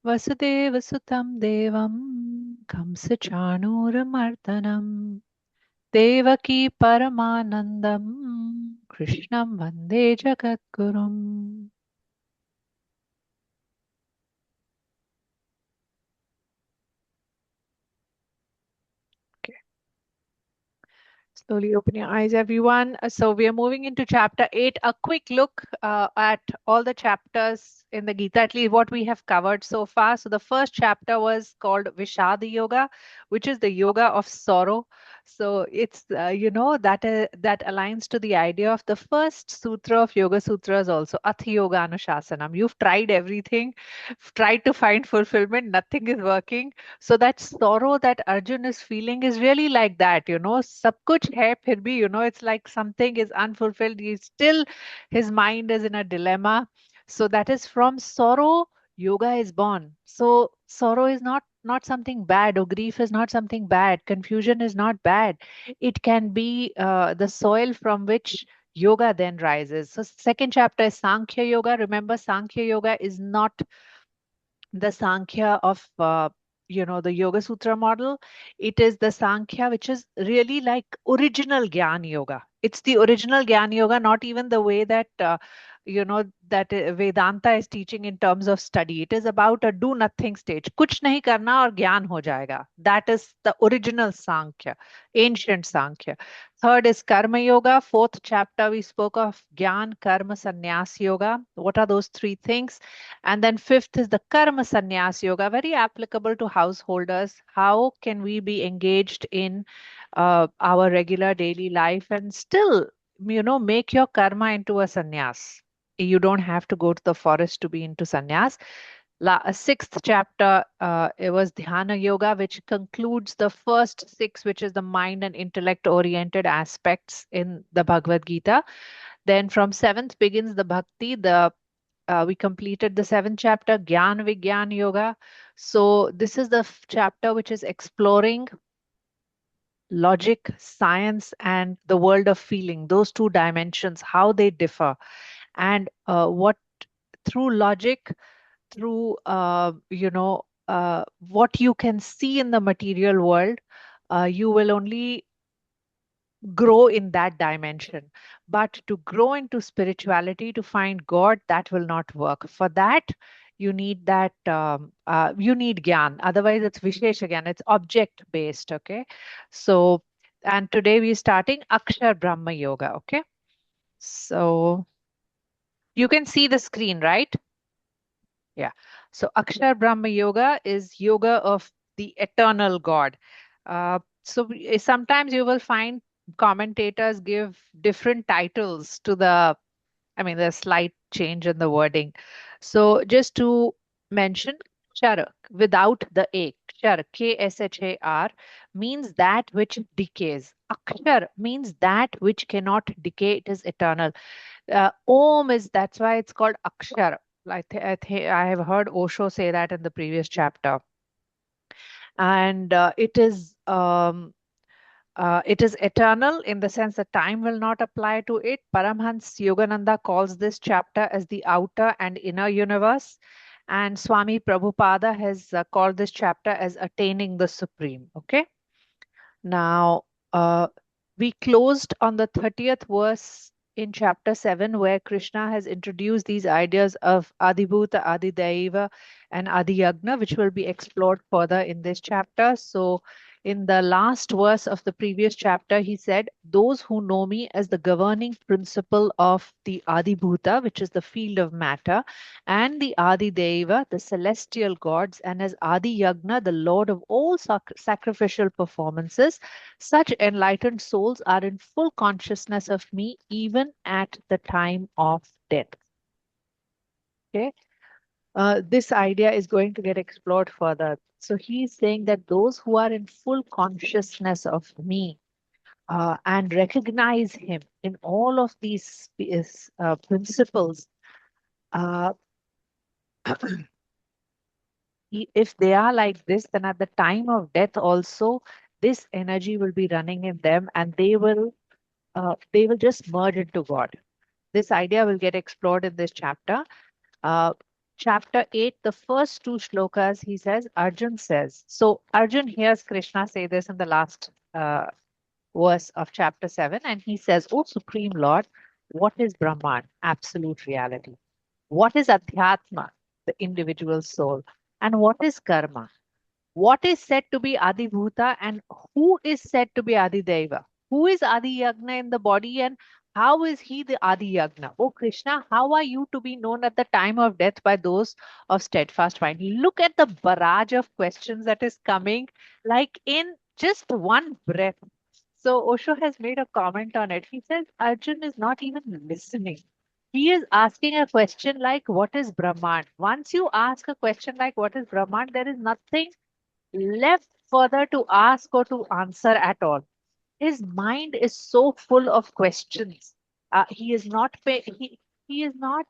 वसुदेवसुतं देवं कंसचाणूरमर्दनम् देवकी परमानन्दं कृष्णं वन्दे जगद्गुरुम्. Okay. Slowly open your eyes, everyone. So we are moving into chapter 8. A quick look at all the chapters in the Gita, at least what we have covered so far. So the first chapter was called Vishada Yoga, which is the yoga of sorrow. So it's, that aligns to the idea of the first sutra of Yoga Sutras also, Athi Yoga Anushasanam. You've tried everything, tried to find fulfillment, nothing is working. So that sorrow that Arjun is feeling is really like that, sab kuch hai phir bhi, it's like something is unfulfilled. He's still, his mind is in a dilemma. So that is from sorrow, yoga is born. So sorrow is not something bad, or grief is not something bad. Confusion is not bad. It can be the soil from which yoga then rises. So second chapter is Sankhya Yoga. Remember, Sankhya Yoga is not the Sankhya of the Yoga Sutra model. It is the Sankhya which is really like original Gyan Yoga. It's the original Gyan Yoga, not even the way that Vedanta is teaching in terms of study. It is about a do nothing stage. Kuch nahi karna aur gyan ho jayega. That is the original Sankhya, ancient Sankhya. Third is Karma Yoga. Fourth chapter we spoke of Gyan, Karma, Sannyas Yoga. What are those three things? And then fifth is the Karma Sannyas Yoga, very applicable to householders. How can we be engaged in our regular daily life and still, make your karma into a sannyas? You don't have to go to the forest to be into sannyas. Sixth chapter, it was Dhyana Yoga, which concludes the first six, which is the mind and intellect oriented aspects in the Bhagavad Gita. Then from seventh begins the bhakti, we completed the seventh chapter, Gyan Vigyan Yoga. So this is the chapter which is exploring logic, science, and the world of feeling, those two dimensions, how they differ, and what through logic, through what you can see in the material world, you will only grow in that dimension. But to grow into spirituality, to find God, that will not work. For that, you need gyan. Otherwise, it's vishesh again. It's object based. Okay. So, and today we're starting Akshar Brahma Yoga. Okay. So you can see the screen, right? Yeah. So Akshar Brahma Yoga is yoga of the eternal God. Sometimes you will find commentators give different titles to there's slight change in the wording. So just to mention, Kshar without the A, Kshar, Kshar, means that which decays. Akshar means that which cannot decay, it is eternal. Om is, that's why it's called Akshar. I have heard Osho say that in the previous chapter. And it is eternal in the sense that time will not apply to it. Paramhans Yogananda calls this chapter as the outer and inner universe. And Swami Prabhupada has called this chapter as attaining the supreme. Okay. Now, we closed on the 30th verse in chapter 7, where Krishna has introduced these ideas of Adibhuta, Adidaiva, and Adiyagna, which will be explored further in this chapter. So, in the last verse of the previous chapter, he said, those who know me as the governing principle of the Adibhuta, which is the field of matter, and the Adideva, the celestial gods, and as Adi Yagna, the lord of all sacrificial performances, such enlightened souls are in full consciousness of me even at the time of death. Okay. This idea is going to get explored further. So he's saying that those who are in full consciousness of me and recognize him in all of these principles, uh, if they are like this, then at the time of death also, this energy will be running in them, and they will just merge into God. This idea will get explored in this chapter. Uh, Chapter 8, the first two shlokas, he says, Arjun says. So Arjun hears Krishna say this in the last verse of chapter 7, and he says, "O Supreme Lord, what is Brahman? Absolute reality. What is Adhyatma, the individual soul? And what is Karma? What is said to be Adibhuta and who is said to be Adideva? Who is Adi Yagna in the body and how is he the Adi Yagna? Oh Krishna, how are you to be known at the time of death by those of steadfast mind?" Look at the barrage of questions that is coming like in just one breath. So Osho has made a comment on it. He says Arjun is not even listening. He is asking a question like, what is Brahman? Once you ask a question like, what is Brahman? There is nothing left further to ask or to answer at all. His mind is so full of questions. He is not he is not.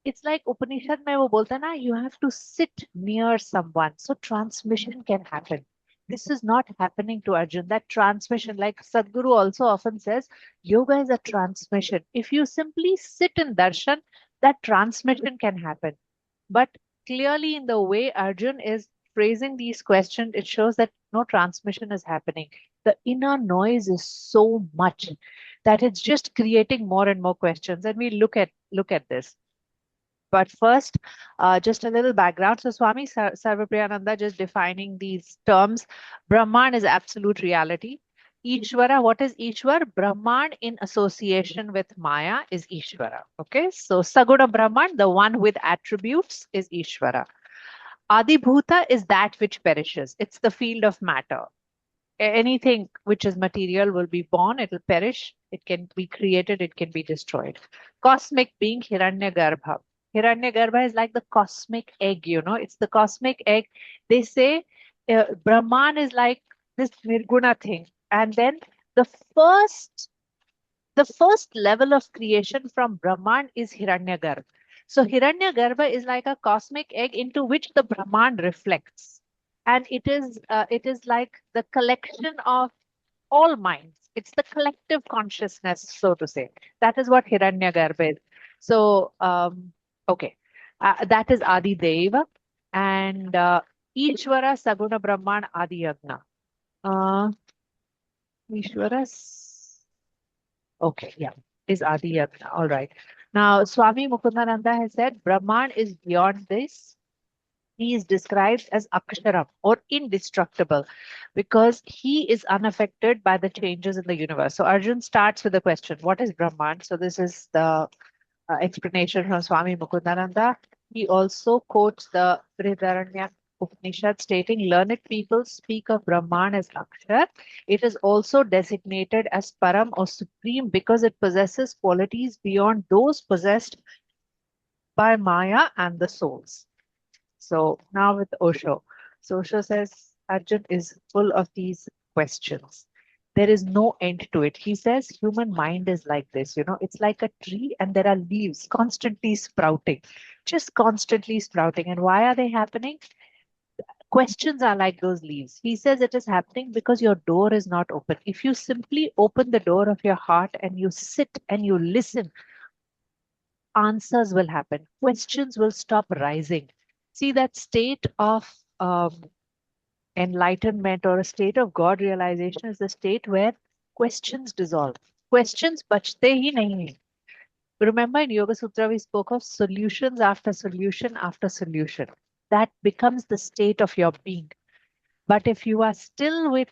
It's like Upanishad mein wo bolta na, you have to sit near someone so transmission can happen. This is not happening to Arjun. That transmission, like Sadhguru also often says, yoga is a transmission. If you simply sit in darshan, that transmission can happen. But clearly, in the way Arjun is phrasing these questions, it shows that no transmission is happening. The inner noise is so much that it's just creating more and more questions. And we look at this. But first, just a little background. So Swami Sarvapriyananda just defining these terms. Brahman is absolute reality. Ishvara, what is Ishwar? Brahman in association with Maya is Ishvara. Okay, so Saguna Brahman, the one with attributes, is Ishvara. Adibhuta is that which perishes. It's the field of matter. Anything which is material will be born, it will perish, it can be created, it can be destroyed. Cosmic being Hiranyagarbha. Hiranyagarbha is like the cosmic egg, it's the cosmic egg. They say Brahman is like this Nirguna thing. And then the first the first level of creation from Brahman is Hiranyagarbha. So Hiranyagarbha is like a cosmic egg into which the Brahman reflects. And it is like the collection of all minds. It's the collective consciousness, so to say. That is what Hiranyagarbha is. So, okay, that is Adi Deva and Ishvara Saguna Brahman Adi Yagna. Uh, Ishvara Okay, yeah, is Adi Yagna. All right. Now, Swami Mukundananda has said Brahman is beyond this. He is described as Aksharam or indestructible because he is unaffected by the changes in the universe. So Arjun starts with the question, what is Brahman? So this is the explanation from Swami Mukundananda. He also quotes the Brihadaranya Upanishad stating, learned people speak of Brahman as Akshar. It is also designated as Param or Supreme because it possesses qualities beyond those possessed by Maya and the souls. So now with Osho. So Osho says Arjun is full of these questions. There is no end to it. He says human mind is like this, it's like a tree and there are leaves constantly sprouting, just constantly sprouting. And why are they happening? Questions are like those leaves. He says it is happening because your door is not open. If you simply open the door of your heart and you sit and you listen, answers will happen. Questions will stop rising. See, that state of enlightenment or a state of God realization is the state where questions dissolve. Questions bachte hi nahi hai. Remember in Yoga Sutra, we spoke of solutions after solution after solution. That becomes the state of your being. But if you are still with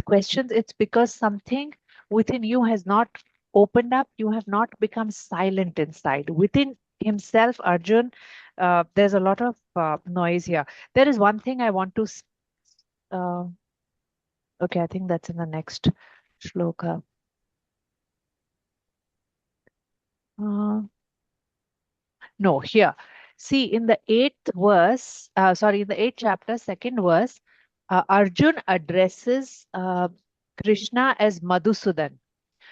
questions, it's because something within you has not opened up. You have not become silent inside. Within himself, Arjun, there's a lot of noise here. There is one thing I want to. Uh, okay, I think that's in the next shloka. Uh, no, here. See, in the in the eighth chapter, second verse, Arjun addresses Krishna as Madhusudan.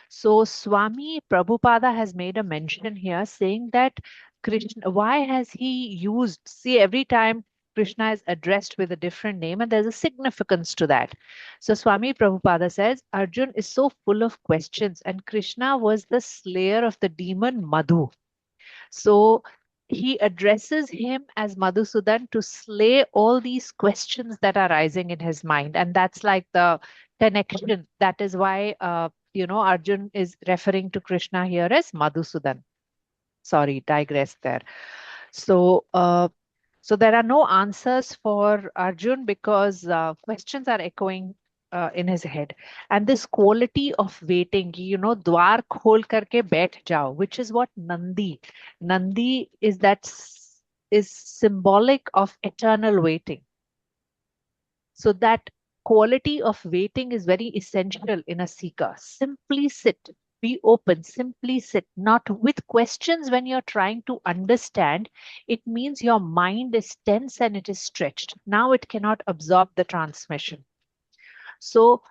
So Swami Prabhupada has made a mention here saying that Krishna, why has he used, see, every time Krishna is addressed with a different name, and there's a significance to that. So Swami Prabhupada says Arjun is so full of questions, and Krishna was the slayer of the demon Madhu. So he addresses him as Madhusudan to slay all these questions that are rising in his mind. And that's like the connection. That is why, Arjun is referring to Krishna here as Madhusudan. Sorry, digress there. So, so there are no answers for Arjun because questions are echoing in his head. And this quality of waiting, dwar khol karke baith jao, which is what Nandi is is symbolic of eternal waiting. So that quality of waiting is very essential in a seeker. Simply sit, be open, simply sit, not with questions when you're trying to understand. It means your mind is tense and it is stretched. Now it cannot absorb the transmission. So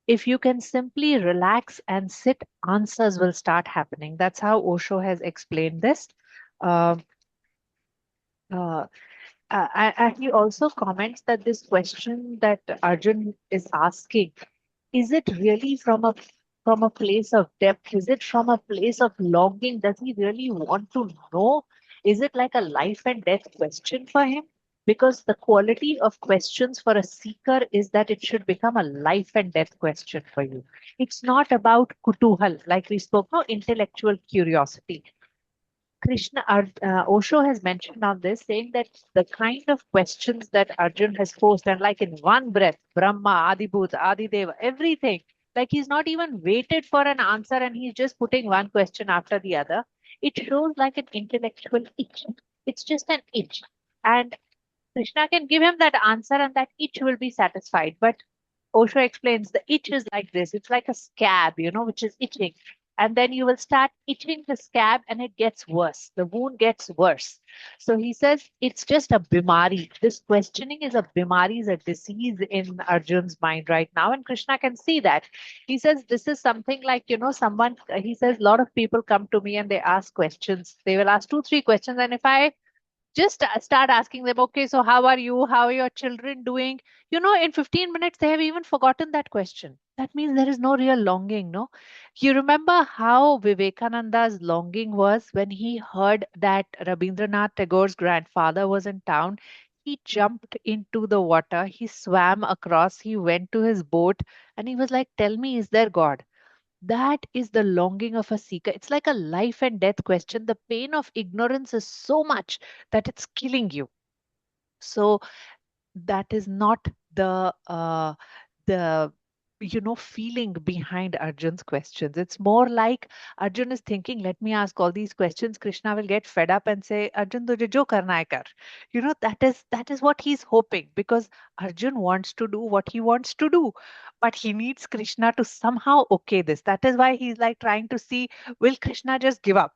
if you can simply relax and sit, answers will start happening. That's how Osho has explained this. Uh, uh, he also comments that this question that Arjun is asking, is it really from a place of depth? Is it from a place of longing? Does he really want to know? Is it like a life and death question for him? Because the quality of questions for a seeker is that it should become a life and death question for you. It's not about kutuhal, like we spoke, no intellectual curiosity. Osho has mentioned on this, saying that the kind of questions that Arjun has posed, and like in one breath, Brahma, Adibhut, Adideva, everything, like he's not even waited for an answer and he's just putting one question after the other. It shows like an intellectual itch. It's just an itch. And Krishna can give him that answer and that itch will be satisfied. But Osho explains the itch is like this. It's like a scab, which is itching. And then you will start itching the scab and it gets worse. The wound gets worse. So he says it's just a bimari. This questioning is a bimari, is a disease in Arjun's mind right now. And Krishna can see that. He says this is something like, he says a lot of people come to me and they ask questions. They will ask two, three questions. And if I just start asking them, okay, so how are you? How are your children doing? In 15 minutes, they have even forgotten that question. That means there is no real longing, no? You remember how Vivekananda's longing was when he heard that Rabindranath Tagore's grandfather was in town? He jumped into the water, he swam across, he went to his boat, and he was like, tell me, is there God? That is the longing of a seeker. It's like a life and death question. The pain of ignorance is so much that it's killing you. So that is not the feeling behind Arjun's questions. It's more like Arjun is thinking, let me ask all these questions. Krishna will get fed up and say, Arjun, tujhe jo karna hai kar. That is what he's hoping, because Arjun wants to do what he wants to do, but he needs Krishna to somehow okay this. That is why he's like trying to see, will Krishna just give up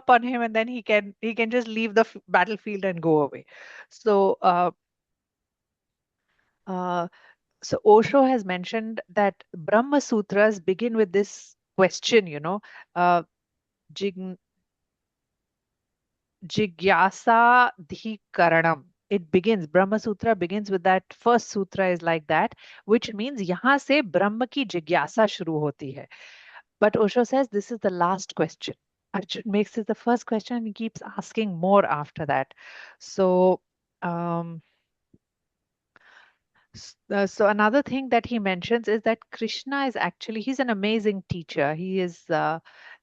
on him, and then he can just leave the battlefield and go away. So uh, so Osho has mentioned that Brahma Sutras begin with this question, uh, jig, Jigyasa Dhikaranam. Brahma Sutra begins with that first sutra is like that, which means यहाँ से ब्रह्म की जिज्ञासा शुरू होती है. But Osho says this is the last question. Arjun makes this the first question and he keeps asking more after that. So, um, so another thing that he mentions is that Krishna is actually, he's an amazing teacher. He is,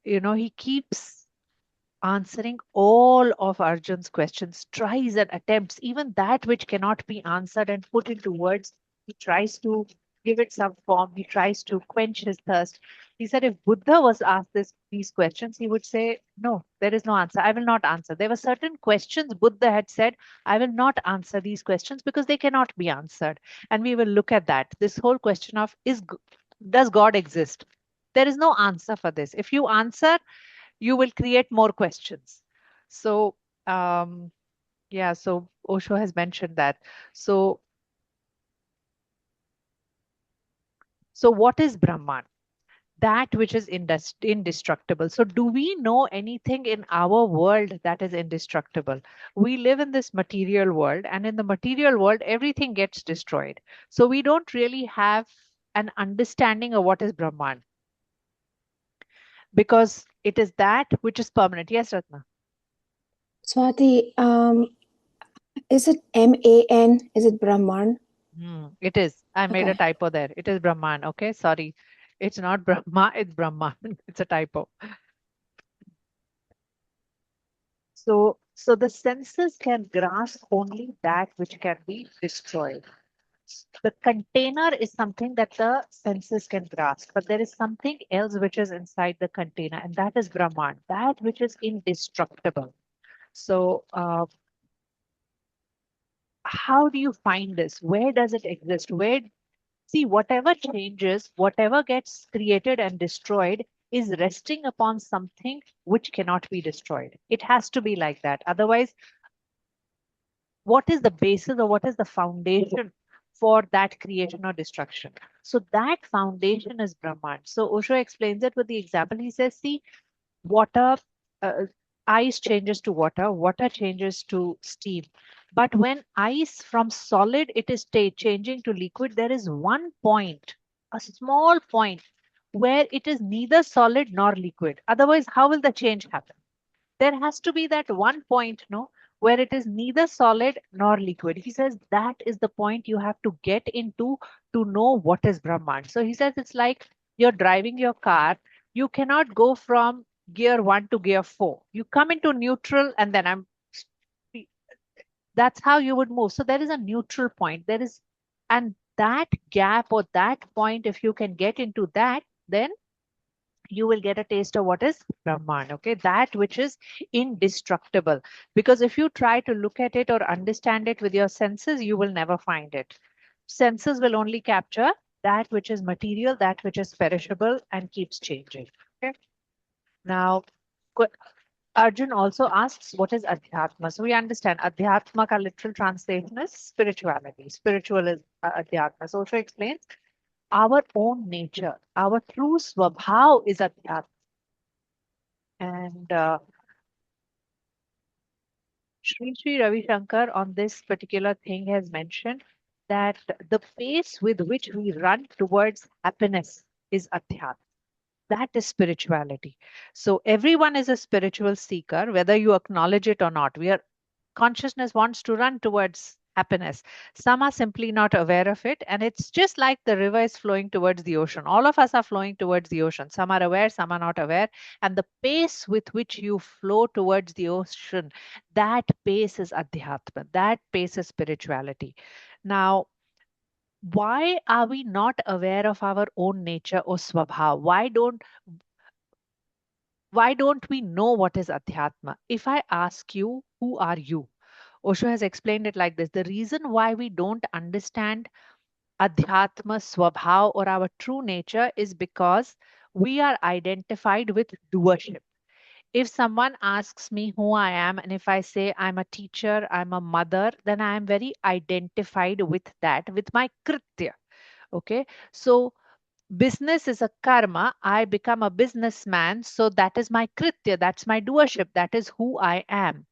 he keeps answering all of Arjun's questions, tries and attempts, even that which cannot be answered and put into words. He tries to give it some form. He tries to quench his thirst. He said if Buddha was asked these questions, he would say, no, there is no answer. I will not answer. There were certain questions Buddha had said, I will not answer these questions because they cannot be answered. And we will look at that. This whole question of does God exist? There is no answer for this. If you answer, you will create more questions. So, yeah, so Osho has mentioned that. So, so what is Brahman? that which is indestructible. So, do we know anything in our world that is indestructible? We live in this material world, and in the material world, everything gets destroyed. So, we don't really have an understanding of what is Brahman because it is that which is permanent. Yes, Ratna. Swati, is it MAN? Is it Brahman? It is. I made a Okay. typo there. It is Brahman. Okay, sorry. It's not Brahma, it's Brahman. It's a typo. So the senses can grasp only that which can be destroyed. The container is something that the senses can grasp, but there is something else which is inside the container, and that is Brahman, that which is indestructible. So, how do you find this? Where does it exist? Where See, whatever changes, whatever gets created and destroyed is resting upon something which cannot be destroyed. It has to be like that. Otherwise, what is the basis or what is the foundation for that creation or destruction? So that foundation is Brahman. So Osho explains it with the example. He says, see, water, uh, ice changes to water, water changes to steam. But when ice from solid, it is changing to liquid, there is one point, a small point, where it is neither solid nor liquid. Otherwise, how will the change happen? There has to be that one point, no, where it is neither solid nor liquid. He says that is the point you have to get into to know what is Brahman. So he says it's like you're driving your car. You cannot go from gear one to gear four. You come into neutral and then that's how you would move. So there is a neutral point. And that gap or that point, if you can get into that, then you will get a taste of what is Brahman, okay? That which is indestructible. Because if you try to look at it or understand it with your senses, you will never find it. Senses will only capture that which is material, that which is perishable, and keeps changing. Okay. Now, Arjun also asks, what is Adhyatma? So we understand Adhyatma ka literal translation is spirituality. Spiritual is Adhyatma. So Osho explains our own nature, our true swabhav is Adhyatma. And Sri Ravi Shankar on this particular thing has mentioned that the pace with which we run towards happiness is adhyatma. That is spirituality. So everyone is a spiritual seeker, whether you acknowledge it or not. Consciousness wants to run towards happiness. Some are simply not aware of it. And it's just like the river is flowing towards the ocean. All of us are flowing towards the ocean. Some are aware, some are not aware. And the pace with which you flow towards the ocean, that pace is adhyatma. That pace is spirituality. Now, why are we not aware of our own nature or swabha? Why don't we know what is adhyatma? If I ask you, who are you? Osho has explained it like this. The reason why we don't understand Adhyatma, Swabhav, or our true nature is because we are identified with doership. If someone asks me who I am, and if I say I'm a teacher, I'm a mother, then I am very identified with that, with my kritya. Okay. So business is a karma. I become a businessman. So that is my kritya. That's my doership. That is who I am.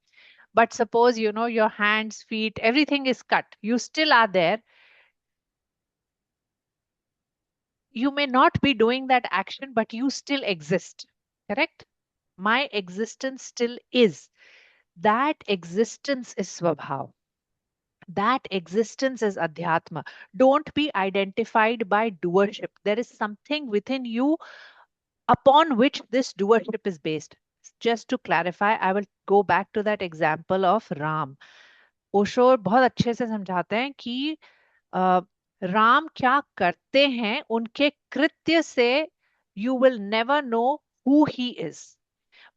But suppose, your hands, feet, everything is cut. You still are there. You may not be doing that action, but you still exist. Correct? My existence still is. That existence is Swabhav. That existence is Adhyatma. Don't be identified by doership. There is something within you upon which this doership is based. Just to clarify, I will go back to that example of Ram. Osho बहुत अच्छे से समझाते हैं कि अ, राम क्या करते हैं उनके कृत्य से you will never know who he is.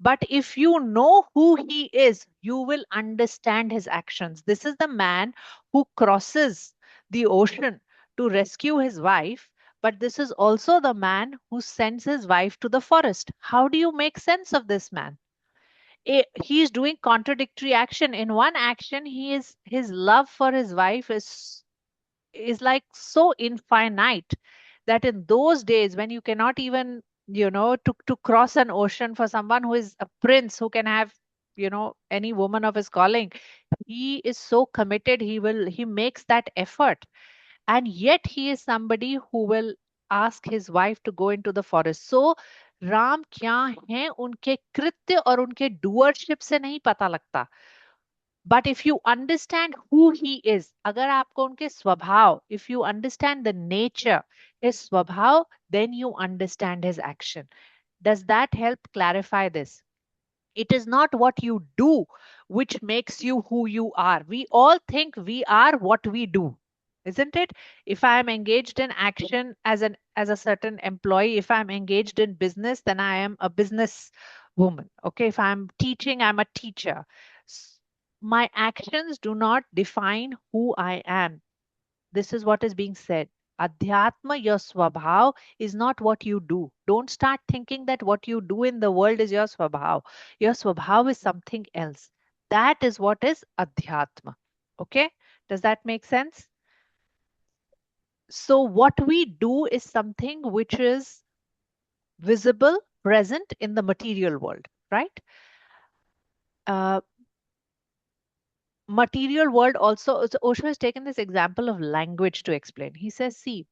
But if you know who he is, you will understand his actions. This is the man who crosses the ocean to rescue his wife, but this is also the man who sends his wife to the forest. How do you make sense of this man? He is doing contradictory action. In one action, his love for his wife is like so infinite that in those days when you cannot even to cross an ocean for someone who is a prince who can have, any woman of his calling. He is so committed. He makes that effort. And yet he is somebody who will ask his wife to go into the forest. So Ram क्या हैं उनके कृत्य और उनके doership से नहीं पता लगता. But if you understand who he is, अगर आपको उनके स्वभाव, if you understand the nature, his स्वभाव, then you understand his action. Does that help clarify this? It is not what you do which makes you who you are. We all think we are what we do, isn't it? If I am engaged in action as a certain employee, if I'm engaged in business, then I am a business woman. Okay, if I'm teaching, I'm a teacher. My actions do not define who I am. This is what is being said. Adhyatma, your swabhav, is not what you do. Don't start thinking that what you do in the world is your swabhav. Your swabhav is something else. That is what is adhyatma. Okay? Does that make sense? So, what we do is something which is visible, present in the material world, right? Uh, Material world also, so Osho has taken this example of language to explain. He says, see,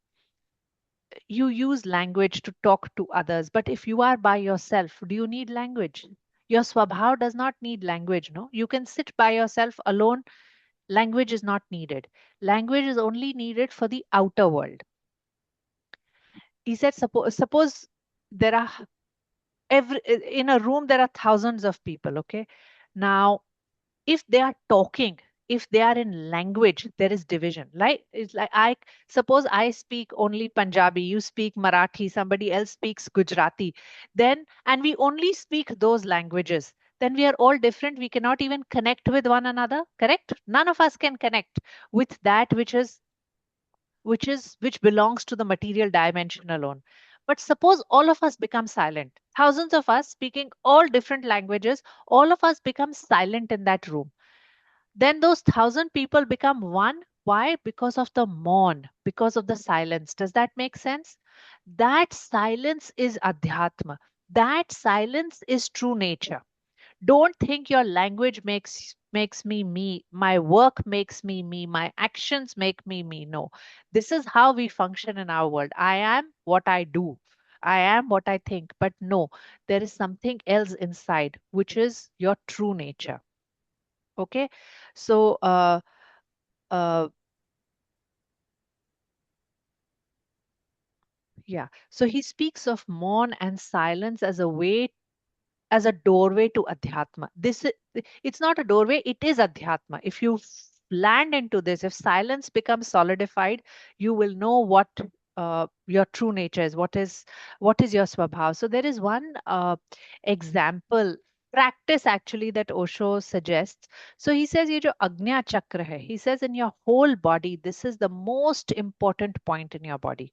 you use language to talk to others, but if you are by yourself, do you need language? Your swabhav does not need language, no? You can sit by yourself alone. Language is not needed. Language is only needed for the outer world. He said, suppose there are in a room there are thousands of people. Okay, now if they are talking, if they are in language, there is division. Like it's like I suppose I speak only Punjabi, you speak Marathi, somebody else speaks Gujarati, then and we only speak those languages. Then we are all different. We cannot even connect with one another. Correct? None of us can connect with that which belongs to the material dimension alone. But suppose all of us become silent. Thousands of us speaking all different languages, all of us become silent in that room, then those thousand people become one. Why? Because of the mourn, because of the silence. Does that make sense? That silence is adhyatma. That silence is true nature. Don't think your language makes me me, my work makes me me, my actions make me me. No, this is how we function in our world. I am what I do, I am what I think. But no, there is something else inside, which is your true nature. Okay, so uh, yeah. So he speaks of mourn and silence as a way, as a doorway to adhyatma. It's not a doorway, it is adhyatma. If you land into this, if silence becomes solidified, you will know what your true nature is. What is your swabhav? So there is one example practice actually that Osho suggests. So he says, ये जो agnya chakra hai, he says in your whole body, this is the most important point in your body.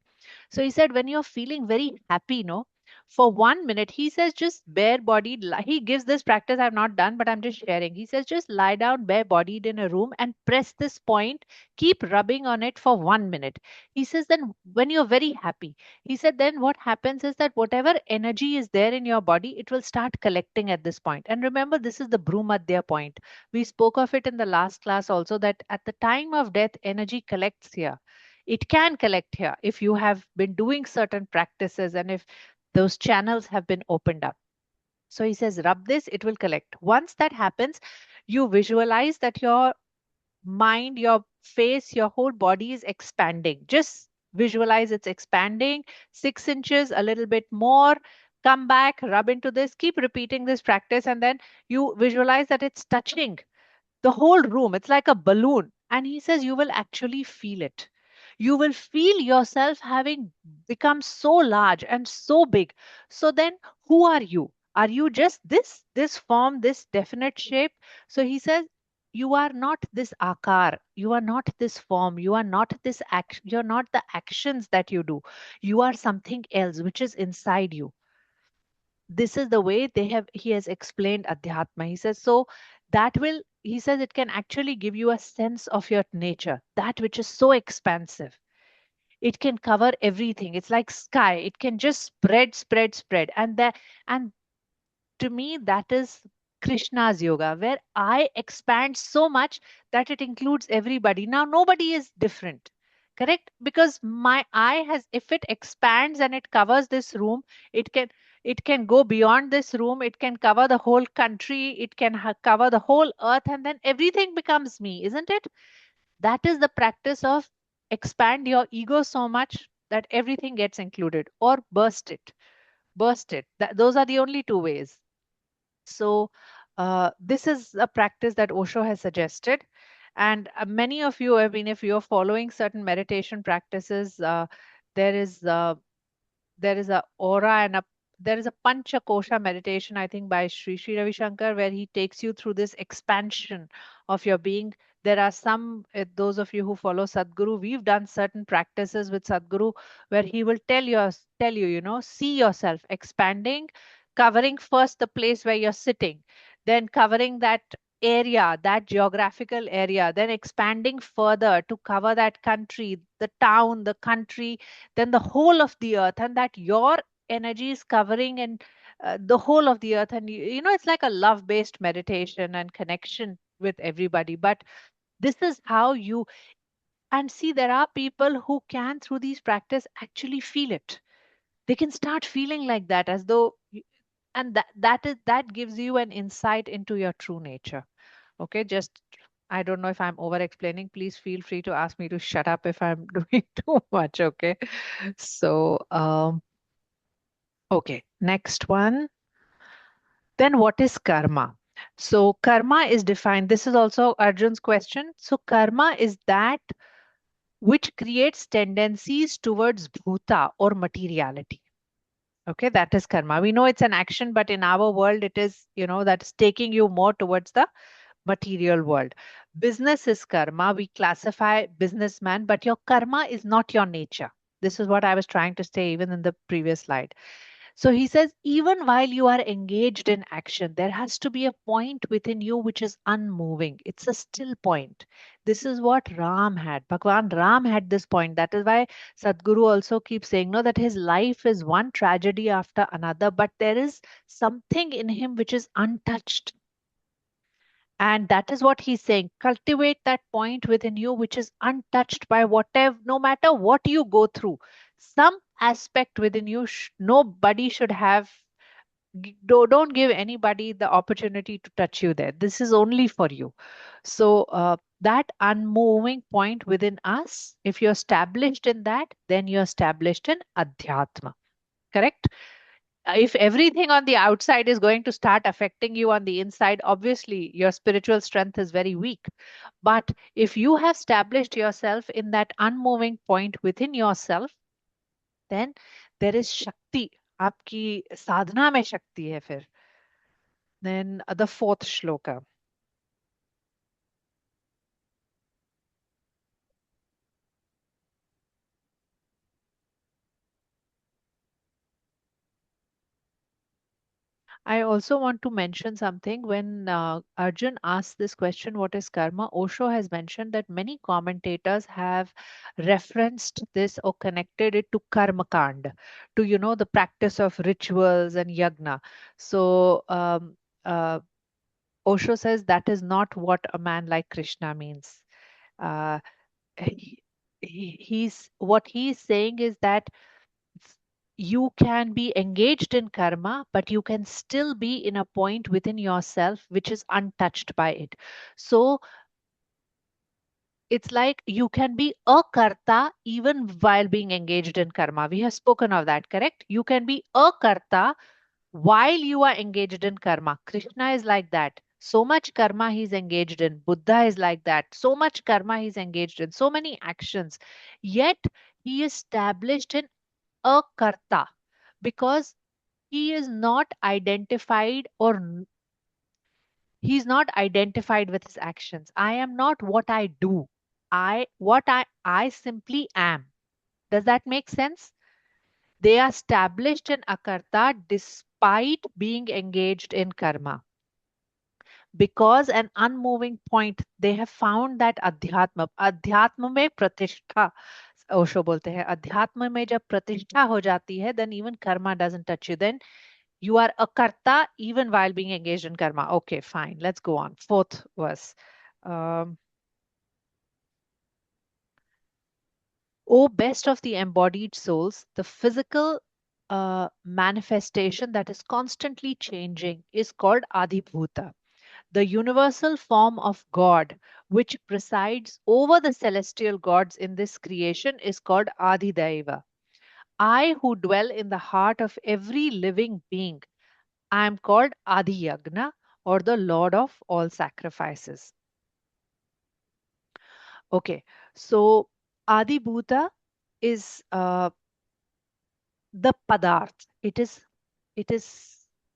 So he said, when you're feeling very happy, no, for 1 minute, he says, just bare bodied. He gives this practice I've not done, but I'm just sharing. He says, just lie down bare bodied in a room and press this point, keep rubbing on it for 1 minute. He says, then when you're very happy, he said, then what happens is that whatever energy is there in your body, it will start collecting at this point. And remember, this is the Bhrumadhya point. We spoke of it in the last class also, that at the time of death, energy collects here. It can collect here if you have been doing certain practices and if those channels have been opened up. So he says, rub this, it will collect. Once that happens, you visualize that your mind, your face, your whole body is expanding. Just visualize it's expanding 6 inches, a little bit more. Come back, rub into this, keep repeating this practice, and then you visualize that it's touching the whole room. It's like a balloon. And he says, you will actually feel it. You will feel yourself having become so large and so big. So then, who are you? Are you just this form, this definite shape? So he says, you are not this akar. You are not this form. You are not this action. You're not the actions that you do. You are something else, which is inside you. This is the way he has explained adhyatma. He says, so that will, he says, it can actually give you a sense of your nature, that which is so expansive. it can cover everything. It's like sky. It can just spread, spread, spread. And to me, that is Krishna's yoga, where I expand so much that it includes everybody. Now, nobody is different, correct? Because my eye has, if it expands and it covers this room, it can it can go beyond this room. It can cover the whole country. It can cover the whole earth, and then everything becomes me, isn't it? That is the practice of expand your ego so much that everything gets included, or burst it, burst it. Those are the only two ways. So, this is a practice that Osho has suggested. And many of you, I mean, if you're following certain meditation practices, there is there is a aura and a there is a pancha kosha meditation, I think, by Sri Ravi Shankar, where he takes you through this expansion of your being. There are some, those of you who follow Sadhguru, we've done certain practices with Sadhguru where he will tell you, see yourself expanding, covering first the place where you're sitting, then covering that area, that geographical area, then expanding further to cover that country, the town, the country, then the whole of the earth, and that your energy is covering and the whole of the earth. And it's like a love based meditation and connection with everybody. But this is how you, and see, there are people who can through these practice actually feel it. They can start feeling like that, as though and that gives you an insight into your true nature. Okay, just, I don't know if I'm over explaining. Please feel free to ask me to shut up if I'm doing too much. Okay. So, okay, next one. Then what is karma? So, karma is defined. This is also Arjun's question. So, karma is that which creates tendencies towards bhuta or materiality. Okay, that is karma. We know it's an action, but in our world, it is, that's taking you more towards the material world. Business is karma. We classify businessman, but your karma is not your nature. This is what I was trying to say even in the previous slide. So he says, even while you are engaged in action, there has to be a point within you which is unmoving. It's a still point. This is what Ram had. Bhagwan Ram had this point. That is why Sadhguru also keeps saying, no, that his life is one tragedy after another, but there is something in him which is untouched. And that is what he's saying. Cultivate that point within you which is untouched by whatever, no matter what you go through. Some aspect within you, nobody should have. Don't give anybody the opportunity to touch you there. This is only for you. So, that unmoving point within us, if you're established in that, then you're established in Adhyatma. Correct? If everything on the outside is going to start affecting you on the inside, obviously your spiritual strength is very weak. But if you have established yourself in that unmoving point within yourself, then there is Shakti. आपकी साधना में शक्ति है फिर. Then the fourth shloka. I also want to mention something. When Arjun asked this question, what is karma? Osho has mentioned that many commentators have referenced this or connected it to karma kand, to, the practice of rituals and yagna. So, Osho says that is not what a man like Krishna means. Uh, he, he's what he's saying is that you can be engaged in karma, but you can still be in a point within yourself which is untouched by it. So it's like you can be a karta even while being engaged in karma. We have spoken of that, correct? You can be a karta while you are engaged in karma. Krishna is like that. So much karma he's engaged in. Buddha is like that. So much karma he's engaged in. So many actions. Yet he is established in a karta because he is not identified, or he's not identified with his actions. I am not what I do. I simply am. Does that make sense? They are established in akarta despite being engaged in karma, because an unmoving point, they have found that adhyatma mein pratishtha. Osho बोलते हैं अध्यात्म में जब प्रतिष्ठा हो जाती है then even karma doesn't touch you, then you are a karta even while being engaged in karma. Okay, fine, let's go on. Fourth verse. um, O best of the embodied souls, the physical manifestation that is constantly changing is called Adibhuta. The universal form of God, which presides over the celestial gods in this creation, is called Adidaiva. I who dwell in the heart of every living being, I am called Adi Yagna, or the Lord of all sacrifices. Okay, so Adi Bhuta is the padarth. It is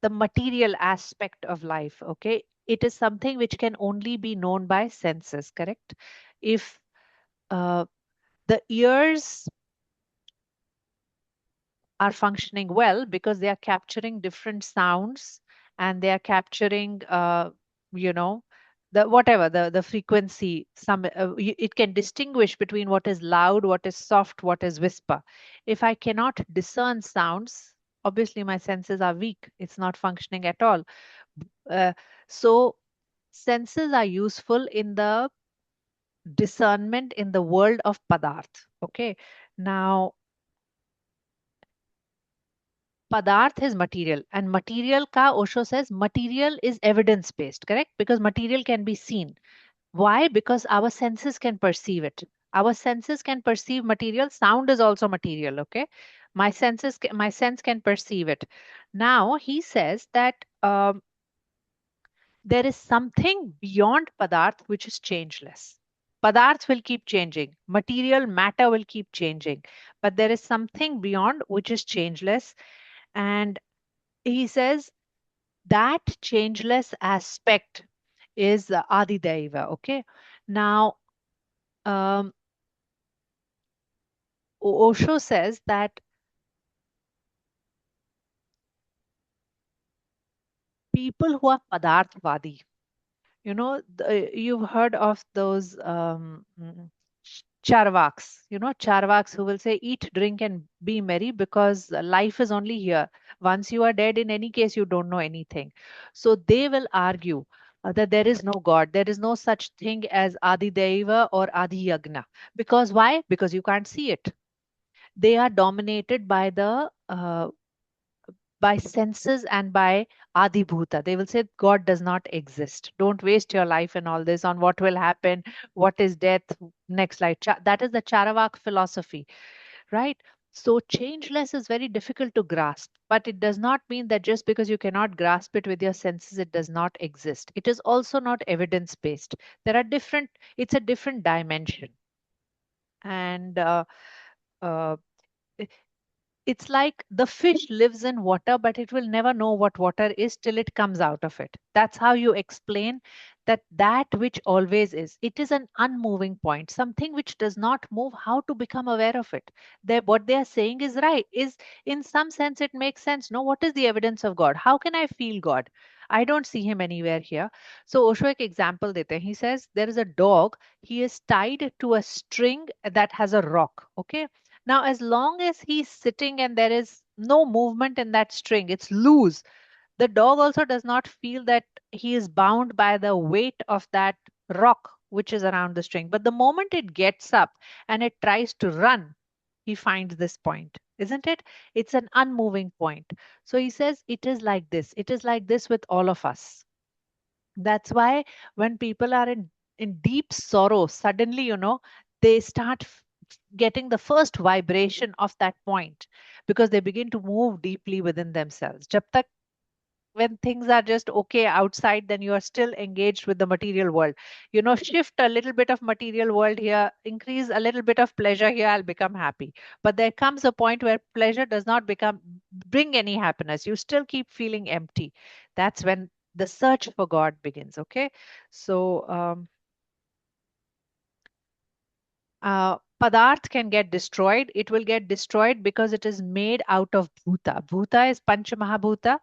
the material aspect of life. Okay, it is something which can only be known by senses. Correct? If uh, the ears are functioning well because they are capturing different sounds and they are capturing you know the whatever the frequency, some it can distinguish between what is loud, what is soft, what is whisper. If I cannot discern sounds, obviously my senses are weak, it's not functioning at all. uh, so senses are useful in the discernment in the world of padarth. Okay, now Padarth is material, and material ka Osho says material is evidence based, correct? Because material can be seen. Why? Because our senses can perceive it. Our senses can perceive material. Sound is also material, okay? My sense can perceive it. Now he says that there is something beyond Padarth which is changeless. Padarth will keep changing. Material matter will keep changing. But there is something beyond which is changeless. And he says that changeless aspect is Adidaiva. Okay. Now, um, Osho says that people who are Padarthvadi, you've heard of those charvaks, charvaks who will say, eat, drink, and be merry because life is only here. Once you are dead, in any case, you don't know anything. So they will argue that there is no God, there is no such thing as Adi Deva or Adi Yagna. Because why? Because you can't see it. They are dominated by senses and by adibhuta. They will say God does not exist. Don't waste your life and all this on what will happen, what is death, next life. That is the Charavak philosophy, right? So changeless is very difficult to grasp, but it does not mean that just because you cannot grasp it with your senses, it does not exist. It is also not evidence based. There are different, it's a different dimension. And uh, it's like the fish lives in water, but it will never know what water is till it comes out of it. That's how you explain that which always is. It is an unmoving point, something which does not move. How to become aware of it? What they are saying is right. Is in some sense it makes sense. No, what is the evidence of God? How can I feel God? I don't see him anywhere here. So Osho ek example dete hain. He says there is a dog. He is tied to a string that has a rock. Okay, now, as long as he's sitting and there is no movement in that string, it's loose, the dog also does not feel that he is bound by the weight of that rock which is around the string. But the moment it gets up and it tries to run, he finds this point, isn't it? It's an unmoving point. So he says it is like this. It is like this with all of us. That's why when people are in deep sorrow, suddenly, they start getting the first vibration of that point because they begin to move deeply within themselves. Jab tak when things are just okay outside, then you are still engaged with the material world. Shift a little bit of material world here, increase a little bit of pleasure here, I'll become happy. But there comes a point where pleasure does not bring any happiness. You still keep feeling empty. That's when the search for God begins. Okay. So, Padarth can get destroyed. It will get destroyed because it is made out of bhuta. Bhuta is Pancha Mahabhuta.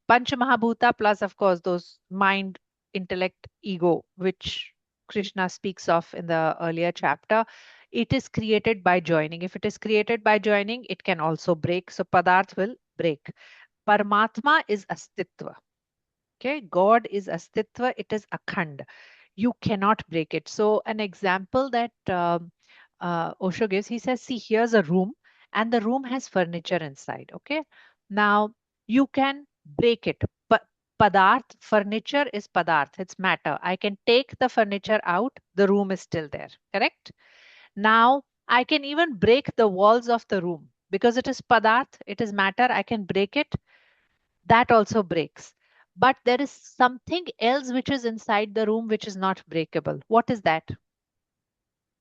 Pancha Mahabhuta plus, of course, those mind, intellect, ego, which Krishna speaks of in the earlier chapter. It is created by joining. If it is created by joining, it can also break. So Padarth will break. Paramatma is Astitva. Okay, God is Astitva, it is Akhand. You cannot break it. So, an example that Osho gives, he says, see, here's a room, and the room has furniture inside. Okay, now you can break it. But Padarth, furniture is Padarth, it's matter. I can take the furniture out, the room is still there. Correct? Now, I can even break the walls of the room because it is Padarth, it is matter. I can break it, that also breaks. But there is something else which is inside the room which is not breakable. What is that?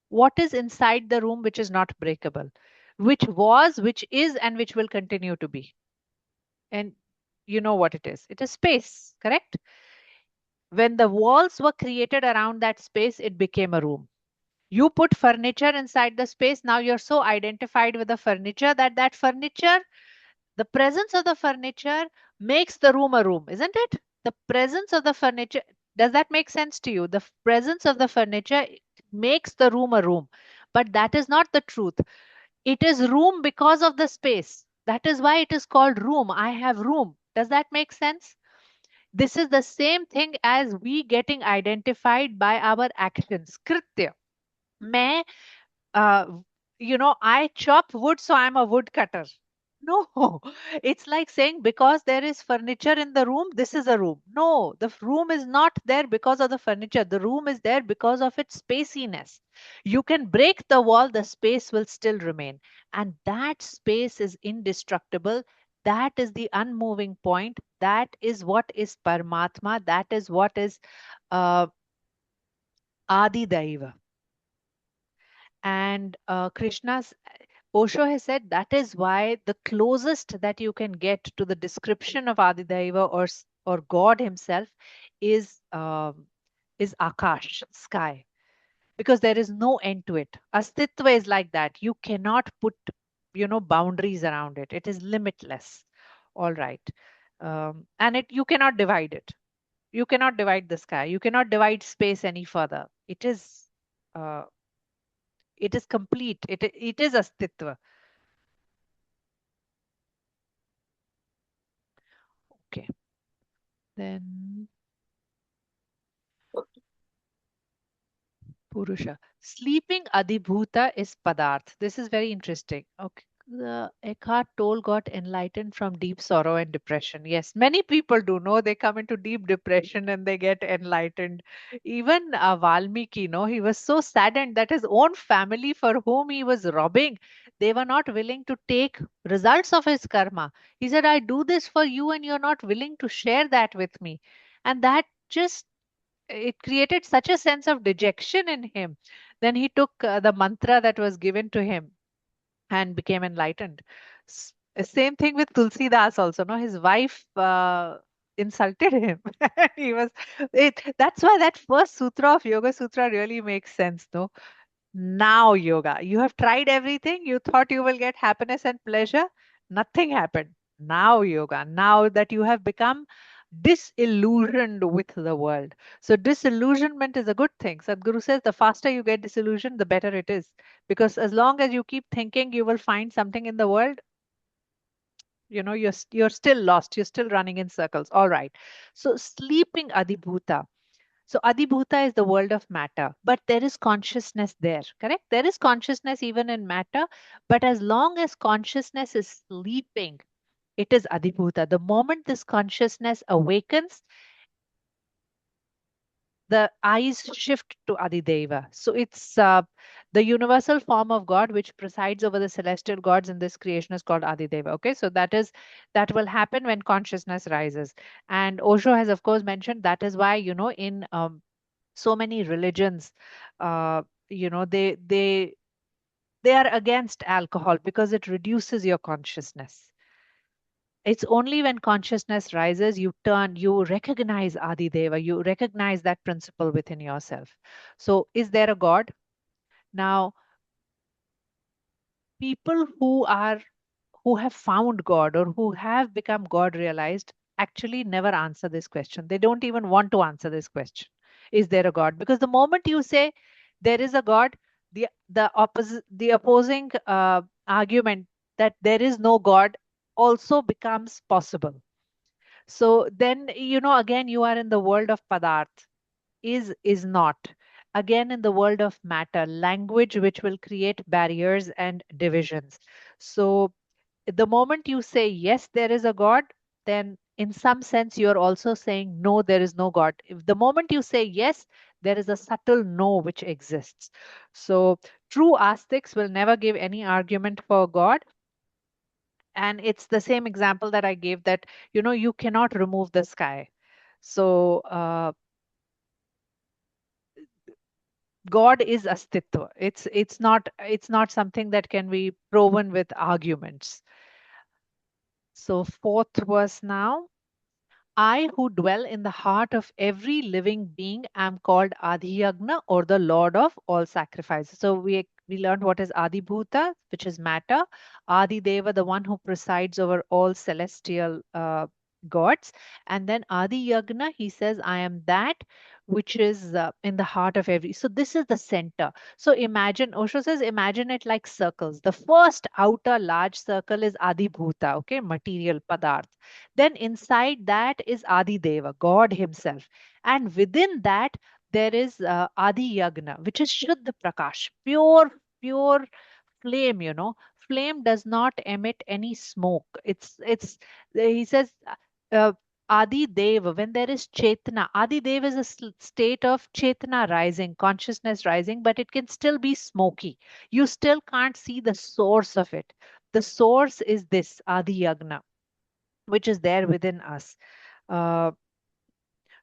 What is inside the room which is not breakable? Which was, which is, and which will continue to be. And you know what it is? It is space, correct? When the walls were created around that space, it became a room. You put furniture inside the space, now you're so identified with the furniture that that furniture, the presence of the furniture makes the room a room, isn't it? The presence of the furniture, does that make sense to you? The presence of the furniture makes the room a room. But that is not the truth. It is room because of the space. That is why it is called room. I have room. Does that make sense? This is the same thing as we getting identified by our actions. Kritya. मैं I chop wood, so I'm a woodcutter. No, it's like saying because there is furniture in the room, this is a room. No, the room is not there because of the furniture. The room is there because of its spaciness. You can break the wall, the space will still remain. And that space is indestructible. That is the unmoving point. That is what is Paramatma. That is what is uh, Adi Daiva. And Krishna's Osho has said that is why the closest that you can get to the description of Adidaiva or God himself is Akash, sky, because there is no end to it. Astitva is like that. You cannot put boundaries around it. It is limitless. All right, and it you cannot divide it. You cannot divide the sky. You cannot divide space any further. Uh, it is complete. It is Astitva. Okay. Then Purusha. Sleeping Adhibhuta is Padarth. This is very interesting. Okay. Eckhart Tolle got enlightened from deep sorrow and depression. Yes, many people do know they come into deep depression and they get enlightened. Even Valmiki, he was so saddened that his own family for whom he was robbing, they were not willing to take results of his karma. He said, I do this for you and you're not willing to share that with me. And that just it created such a sense of dejection in him. Then he took the mantra that was given to him and became enlightened. Same thing with Tulsi Das also. No, his wife insulted him. He was it. That's why that first sutra of Yoga Sutra really makes sense. No, now yoga. You have tried everything. You thought you will get happiness and pleasure. Nothing happened. Now yoga. Now that you have become disillusioned with the world. So disillusionment is a good thing. Sadhguru says the faster you get disillusioned, the better it is. Because as long as you keep thinking you will find something in the world, you're still lost. You're still running in circles. All right. So sleeping adhibhuta. So Adhibhuta is the world of matter, but there is consciousness there, correct? There is consciousness even in matter, but as long as consciousness is sleeping, it is Adhibhuta. The moment this consciousness awakens, the eyes shift to Adideva. So it's the universal form of God which presides over the celestial gods in this creation is called Adideva. Okay, so that will happen when consciousness rises. And Osho has of course mentioned that is why in so many religions uh, you know they are against alcohol because it reduces your consciousness. It's only when consciousness rises you recognize Adideva, you recognize that principle within yourself. So is there a God? Now people who have found God or who have become God realized actually never answer this question. They don't even want to answer this question. Is there a God? Because the moment you say there is a God, the opposing argument that there is no God also becomes possible. So then, again, you are in the world of padarth, is not. Again, in the world of matter, language which will create barriers and divisions. So the moment you say yes, there is a God, then in some sense you're also saying no, there is no God. If the moment you say yes, there is a subtle no which exists. So true astics will never give any argument for God. And it's the same example that I gave, that you cannot remove the sky. So God is astitva. It's not something that can be proven with arguments. So fourth verse now. I who dwell in the heart of every living being am called Adhiyagna, or the Lord of all sacrifices. So we learned what is Adi Bhuta, which is matter. Adi Deva, the one who presides over all celestial gods. And then Adi Yagna, he says, I am that which is in the heart of every. So this is the center. So imagine, Osho says, imagine it like circles. The first outer large circle is Adi Bhuta, okay, material, Padarth. Then inside that is Adi Deva, God Himself. And within that, there is Adi Yagna, which is Shuddha Prakash, pure flame. Flame does not emit any smoke. It's he says, uh, Adi Deva, when there is Chetna, Adi Deva is a state of Chetna rising, consciousness rising, but it can still be smoky. You still can't see the source of it. The source is this Adi Yagna, which is there within us. Uh,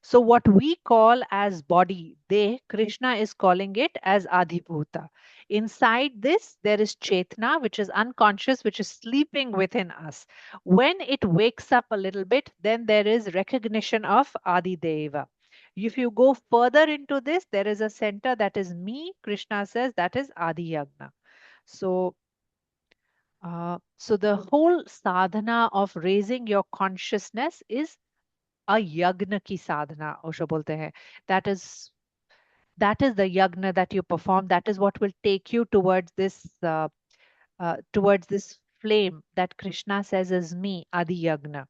so what we call as body, Krishna is calling it as Adhibhuta. Inside this, there is Chetna, which is unconscious, which is sleeping within us. When it wakes up a little bit, then there is recognition of Adideva. If you go further into this, there is a center that is me, Krishna says, that is Adi Yagna. So so the whole sadhana of raising your consciousness is a yagna ki sadhana, Osho bolte hain. That is the yagna that you perform. That is what will take you towards this flame that Krishna says is me, Adi Yagna.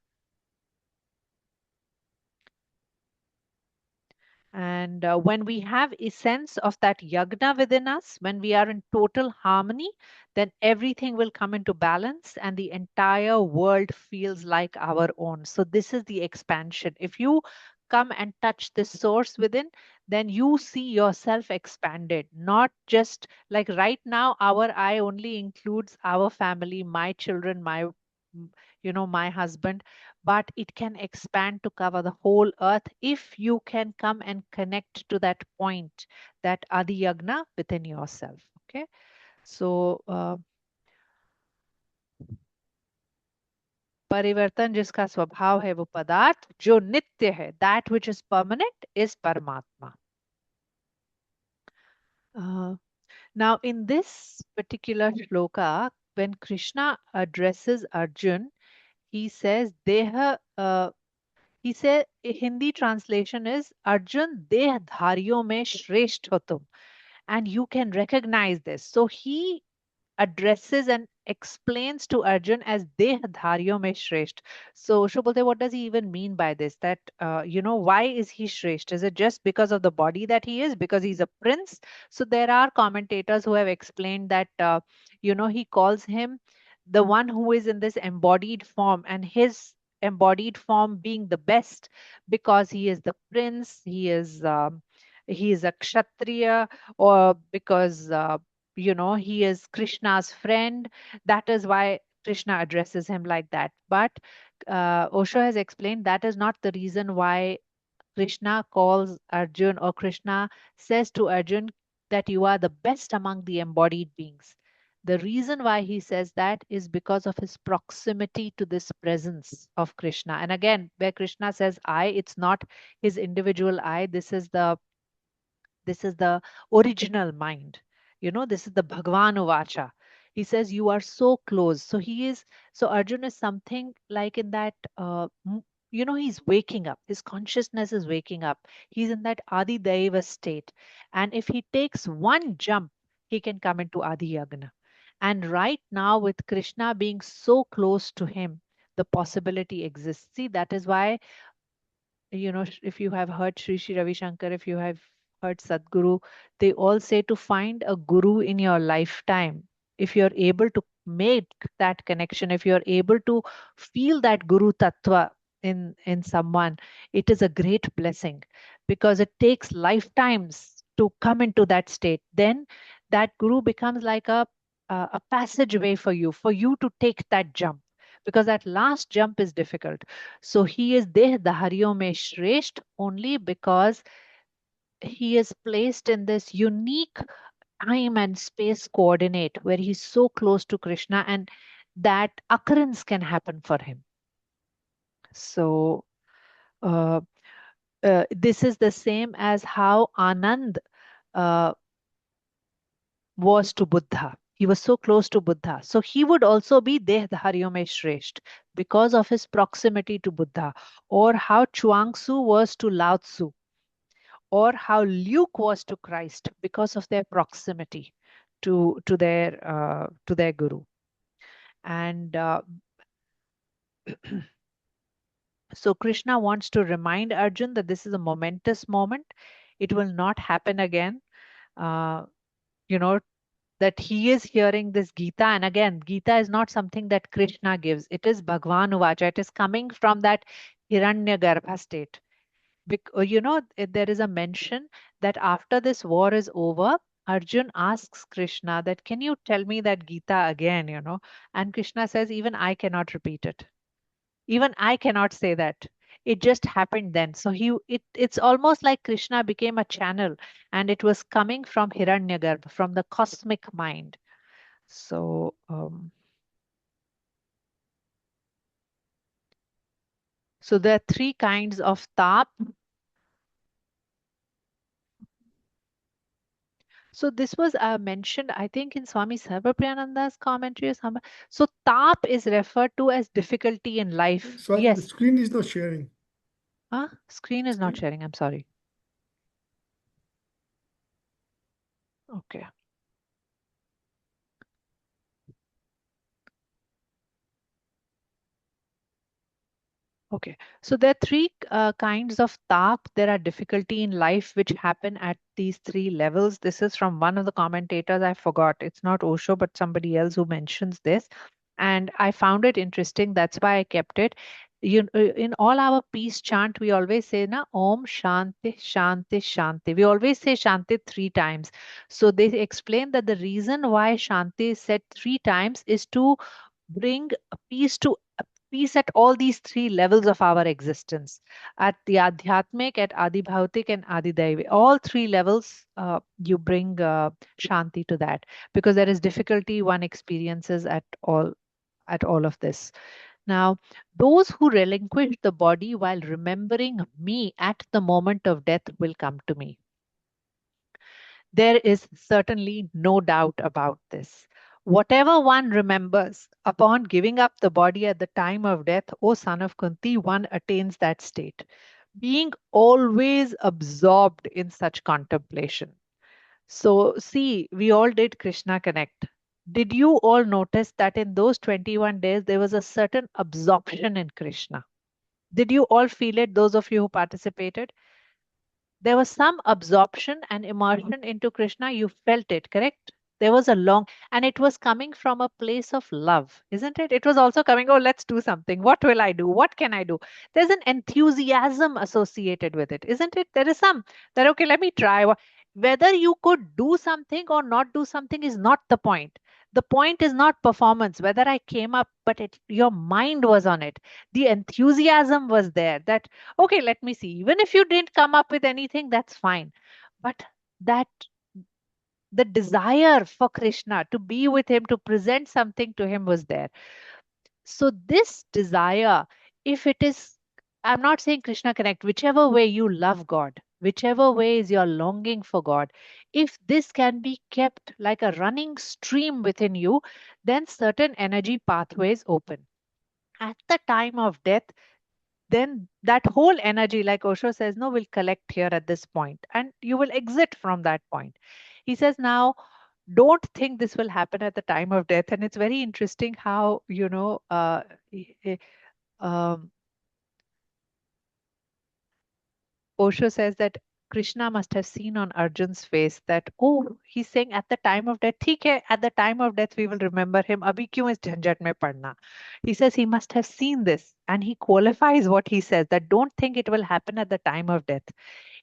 And when we have a sense of that yagna within us, when we are in total harmony, then everything will come into balance and the entire world feels like our own. So, this is the expansion. If you come and touch this source within, then you see yourself expanded, not just like right now, our I only includes our family, my children, my husband, but it can expand to cover the whole earth if you can come and connect to that point, that Adi Yagna within yourself. Okay. So परिवर्तन जिसका स्वभाव है वो पदार्थ जो नित्य है, that which is permanent is Paramatma. Uh, Now, in this particular shloka, when Krishna addresses Arjun, he says, Deha, he said, Hindi translation is Arjun, Deh dhariyon mein shresht ho tum. And you can recognize this. So he addresses and explains to Arjun as Deh Dharyo mein Shresht. So, Shubhalte, what does he even mean by this? That, why is he Shresht? Is it just because of the body that he is? Because he's a prince? So, there are commentators who have explained that, he calls him the one who is in this embodied form, and his embodied form being the best because he is the prince, he is a kshatriya, or because he is Krishna's friend. That is why Krishna addresses him like that. But Osho has explained that is not the reason why Krishna calls Arjun, or Krishna says to Arjun that you are the best among the embodied beings. The reason why he says that is because of his proximity to this presence of Krishna. And again, where Krishna says I, it's not his individual I. This is the original mind. This is the Bhagwan Vacha. He says you are so close. So Arjun is something like in that, he's waking up. His consciousness is waking up. He's in that Adi Daiva state. And if he takes one jump, he can come into Adi Yagna. And right now, with Krishna being so close to him, the possibility exists. See, that is why, if you have heard Sri Ravi Shankar, if you have heard Sadguru, they all say to find a guru in your lifetime. If you're able to make that connection, if you're able to feel that Guru Tattva in someone, it is a great blessing, because it takes lifetimes to come into that state. Then that Guru becomes like a passageway for you to take that jump, because that last jump is difficult. So he is Dehdaharyo mein Shresht only because he is placed in this unique time and space coordinate where he's so close to Krishna, and that occurrence can happen for him. So uh, this is the same as how Anand uh, was to Buddha. He was so close to Buddha. So he would also be Dehdharyome Shresht because of his proximity to Buddha, or how Chuangsu was to Lao Tzu, or how Luke was to Christ because of their proximity to their guru. And so Krishna wants to remind Arjun that this is a momentous moment. It will not happen again. Uh, you know, that he is hearing this Gita. And again, Gita is not something that Krishna gives. It is Bhagwan Uvacha. It is coming from that Hiranyagarbha state. There is a mention that after this war is over, Arjun asks Krishna that, can you tell me that Gita again? And Krishna says, even I cannot repeat it. Even I cannot say that. It just happened then. So it's almost like Krishna became a channel, and it was coming from Hiranyagarbha, from the cosmic mind. So there are three kinds of tap. So this was mentioned, I think, in Swami Sarvapriyananda's commentary or somewhere. So tap is referred to as difficulty in life. Swati, the Yes. screen is not sharing. Screen is not sharing. I'm sorry. Okay. Okay, so there are three kinds of tap. There are difficulty in life which happen at these three levels. This is from one of the commentators. I forgot. It's not Osho, but somebody else who mentions this. And I found it interesting. That's why I kept it. In all our peace chant, we always say, na, Om Shanti, Shanti, Shanti. We always say Shanti 3 times. So they explain that the reason why Shanti is said 3 times is to bring peace to peace at all these three levels of our existence, at the adhyatmic, at adibhautik, and adidaivi. All three levels, you bring shanti to that, because there is difficulty one experiences at all of this. Now, those who relinquish the body while remembering me at the moment of death will come to me. There is certainly no doubt about this. Whatever one remembers upon giving up the body at the time of death, O son of Kunti, one attains that state, being always absorbed in such contemplation. So, see, we all did Krishna Connect. Did you all notice that in those 21 days there was a certain absorption in Krishna? Did you all feel it, those of you who participated? There was some absorption and immersion into Krishna. You felt it, correct? There was a long, and it was coming from a place of love, isn't it? It was also coming, oh, let's do something. What will I do? What can I do? There's an enthusiasm associated with it, isn't it? There is some that, okay, let me try. Whether you could do something or not do something is not the point. The point is not performance, whether I came up, but your mind was on it. The enthusiasm was there that, okay, let me see. Even if you didn't come up with anything, that's fine. But that the desire for Krishna to be with him, to present something to him was there. So this desire, if it is, I'm not saying Krishna Connect, whichever way you love God, whichever way is your longing for God, if this can be kept like a running stream within you, then certain energy pathways open. At the time of death, then that whole energy, like Osho says, no, will collect here at this point, and you will exit from that point. He says, now, don't think this will happen at the time of death. And it's very interesting how, i- i- um, Osho says that Krishna must have seen on Arjun's face that, oh, he's saying at the time of death, theek hai, at the time of death, we will remember him. Abhi kyun is jhanjat mein padna? He says he must have seen this. And he qualifies what he says, that don't think it will happen at the time of death.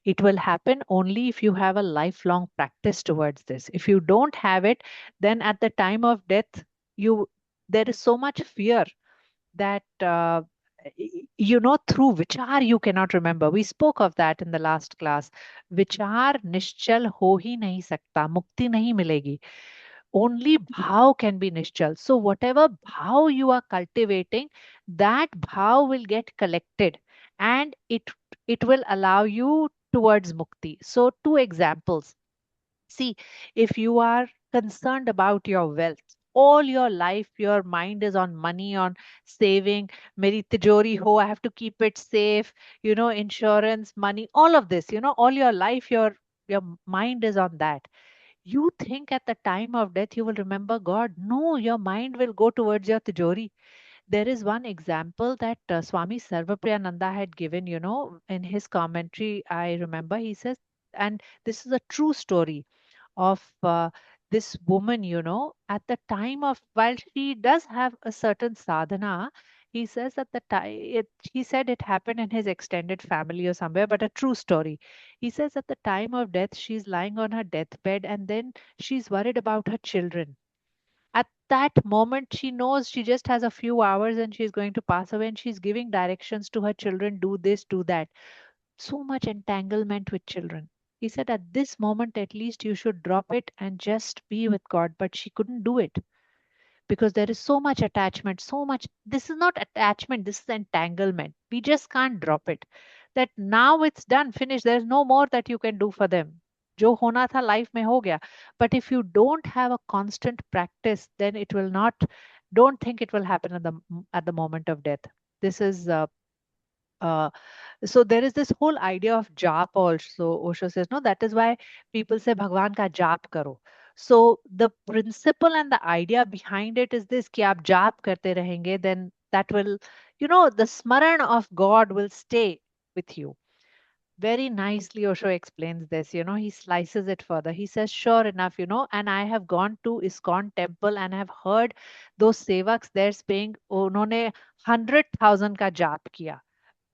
It will happen only if you have a lifelong practice towards this. If you don't have it, then at the time of death, you there is so much fear that through vichar you cannot remember. We spoke of that in the last class. Vichar nischal ho hi nahi sakta, mukti nahi milegi. Only bhav can be nischal. So whatever bhav you are cultivating, that bhav will get collected, and it will allow you towards mukti. So two examples. See, if you are concerned about your wealth, all your life, your mind is on money, on saving. Meri tijori ho, I have to keep it safe, insurance, money, all of this, all your life, your mind is on that. You think at the time of death you will remember God. No, your mind will go towards your tijori. There is one example that Swami Sarvapriyananda had given, in his commentary. I remember he says, and this is a true story of this woman, at the time of, while she does have a certain sadhana, he says at the time, he said it happened in his extended family or somewhere, but a true story. He says at the time of death, she's lying on her deathbed and then she's worried about her children. At that moment, she knows she just has a few hours and she's going to pass away, and she's giving directions to her children, do this, do that. So much entanglement with children. He said, at this moment, at least you should drop it and just be with God. But she couldn't do it because there is so much attachment, so much. This is not attachment, this is entanglement. We just can't drop it. That now it's done, finished. There's no more that you can do for them. जो होना था life में हो गया. But if you don't have a constant practice, then it will not. Don't think it will happen at the moment of death. This is uh, so there is this whole idea of jap also. Osho says, no, that is why people say Bhagwan ka jap karo. So the principle and the idea behind it is this, ki aap jap karte rahenge, then that will, the smaran of God will stay with you. Very nicely Osho explains this. He slices it further. He says, sure enough, and I have gone to ISKCON temple and have heard those sevaks there saying, उन्होंने 100,000 का जाप किया.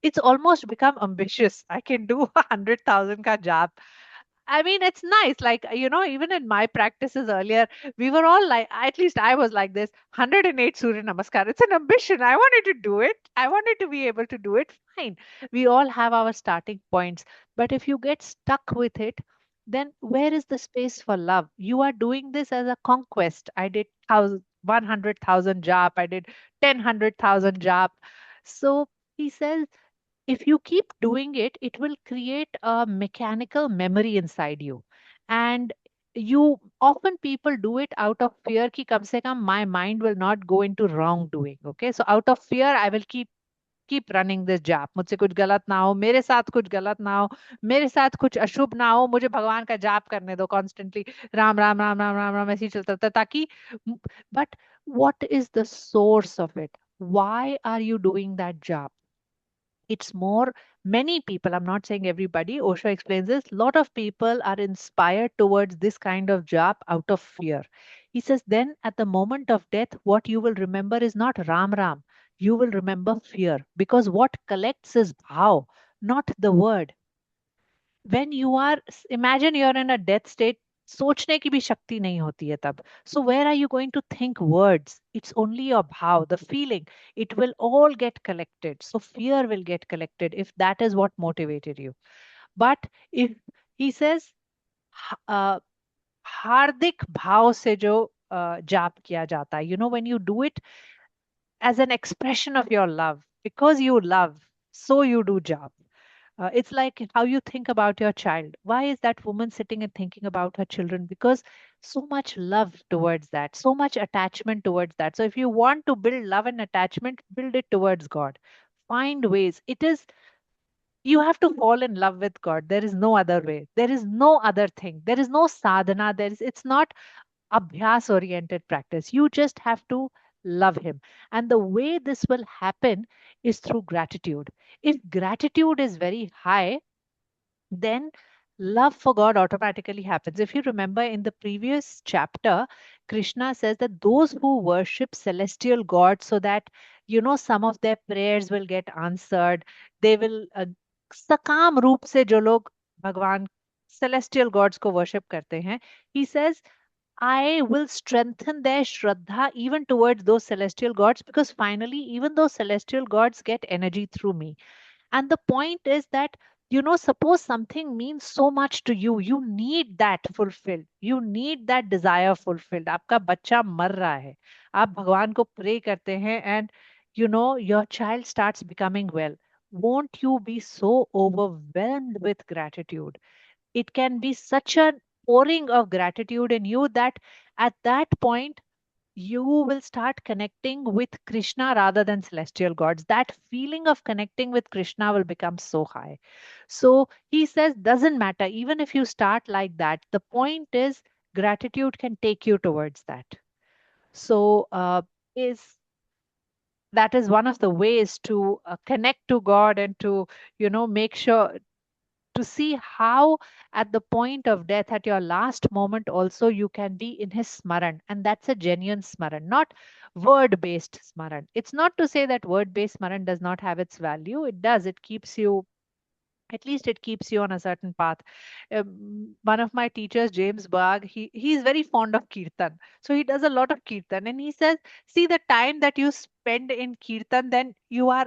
It's almost become ambitious. I can do 100,000 ka jap. I mean, it's nice. Like, even in my practices earlier, we were all like, at least I was like this, 108 Surya Namaskar. It's an ambition. I wanted to do it. I wanted to be able to do it. Fine. We all have our starting points. But if you get stuck with it, then where is the space for love? You are doing this as a conquest. I did 100,000 jap. I did 10,100,000 jap. So he says, if you keep doing it, it will create a mechanical memory inside you. And you often people do it out of fear ki kam se kam my mind will not go into wrongdoing. Okay. So out of fear, I will keep running this jap. मुझसे कुछ गलत ना हो, मेरे साथ कुछ गलत ना हो, मेरे साथ कुछ अशुभ ना हो, मुझे भगवान का जाप करने दो constantly. राम राम राम राम राम राम ऐसे ही चलता रहता है, ताकि but what is the source of it? Why are you doing that jap? It's more, many people, I'm not saying everybody, Osho explains this, lot of people are inspired towards this kind of job out of fear. He says, then at the moment of death, what you will remember is not Ram Ram, you will remember fear, because what collects is bhav, not the word. When you are, imagine you're in a death state, सोचने की भी शक्ति नहीं होती है तब. So where are you going to think words? It's only your bhav, the feeling. It will all get collected. So fear will get collected if that is what motivated you. But if he says uh, हार्दिक भाव से जो जाप किया जाता है, when you do it as an expression of your love, because you love, so you do jap. It's like how you think about your child. Why is that woman sitting and thinking about her children? Because so much love towards that, so much attachment towards that. So if you want to build love and attachment, build it towards God. Find ways. It is, you have to fall in love with God. There is no other way. There is no other thing. There is no sadhana. It's not. abhyas oriented practice. You just have to love him. And the way this will happen is through gratitude. If gratitude is very high, then love for God automatically happens. If you remember in the previous chapter, Krishna says that those who worship celestial gods so that, some of their prayers will get answered, they will, सकाम रूप से जो लोग भगवान celestial gods को worship करते हैं, he says, I will strengthen their shraddha even towards those celestial gods, because finally, even those celestial gods get energy through me. And the point is that, suppose something means so much to you, you need that fulfilled. You need that desire fulfilled. आपका बच्चा मर रहा है. आप भगवान को pray करते हैं and, your child starts becoming well. Won't you be so overwhelmed with gratitude? It can be such a pouring of gratitude in you that at that point you will start connecting with Krishna rather than celestial gods. That feeling of connecting with Krishna will become so high. So he says, doesn't matter, even if you start like that, the point is gratitude can take you towards that. So, is that is one of the ways to connect to God and to, make sure to see how at the point of death, at your last moment also, you can be in his smaran. And that's a genuine smaran, not word based smaran. It's not to say that word based smaran does not have its value. It does. It keeps you, at least it keeps you on a certain path. One of my teachers, James Bagh, he's very fond of kirtan. So he does a lot of kirtan, and he says, see, the time that you spend in kirtan, then you are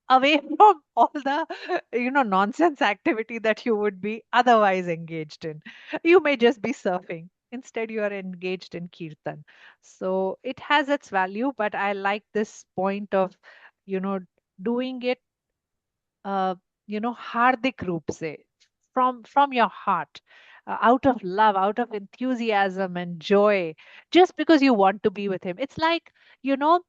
away from all the nonsense activity that you would be otherwise engaged in. You may just be surfing, instead you are engaged in kirtan. So it has its value, but I like this point of you know doing it uh, hardik roop se, from your heart, out of love, out of enthusiasm and joy, just because you want to be with him. It's like, you know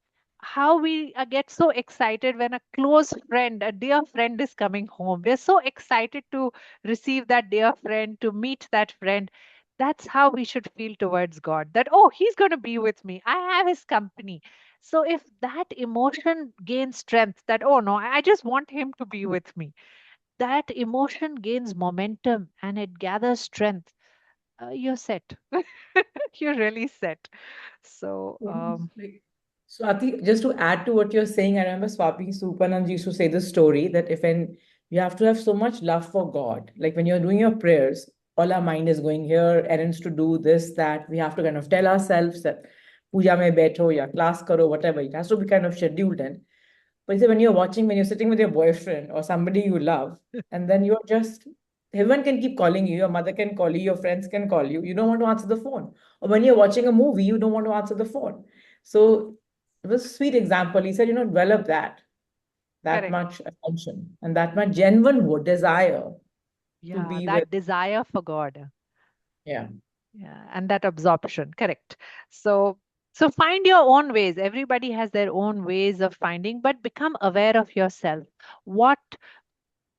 how we get so excited when a close friend, a dear friend is coming home. We're so excited to receive that dear friend, to meet that friend. That's how we should feel towards God, that, oh, he's going to be with me, I have his company. So if that emotion gains strength, that, oh no, I just want him to be with me, that emotion gains momentum and it gathers strength. You're set. You're really set. So, Yes, like Swati, just to add to what you're saying, I remember Swami Supanand used to say this story that if when you have to have so much love for God, like when you're doing your prayers, all our mind is going here, errands to do, this, that. We have to kind of tell ourselves that puja mein betho ya class karo, whatever. It has to be kind of scheduled in. But you say when you're watching, when you're sitting with your boyfriend or somebody you love, and then you're just, everyone can keep calling you, your mother can call you, your friends can call you, you don't want to answer the phone. Or when you're watching a movie, you don't want to answer the phone. So it was a sweet example. He said, develop that correct. much attention and that much genuine desire to Yeah, be with. that desire for God. Yeah. Yeah, and that absorption. Correct. So, find your own ways. Everybody has their own ways of finding, but become aware of yourself. What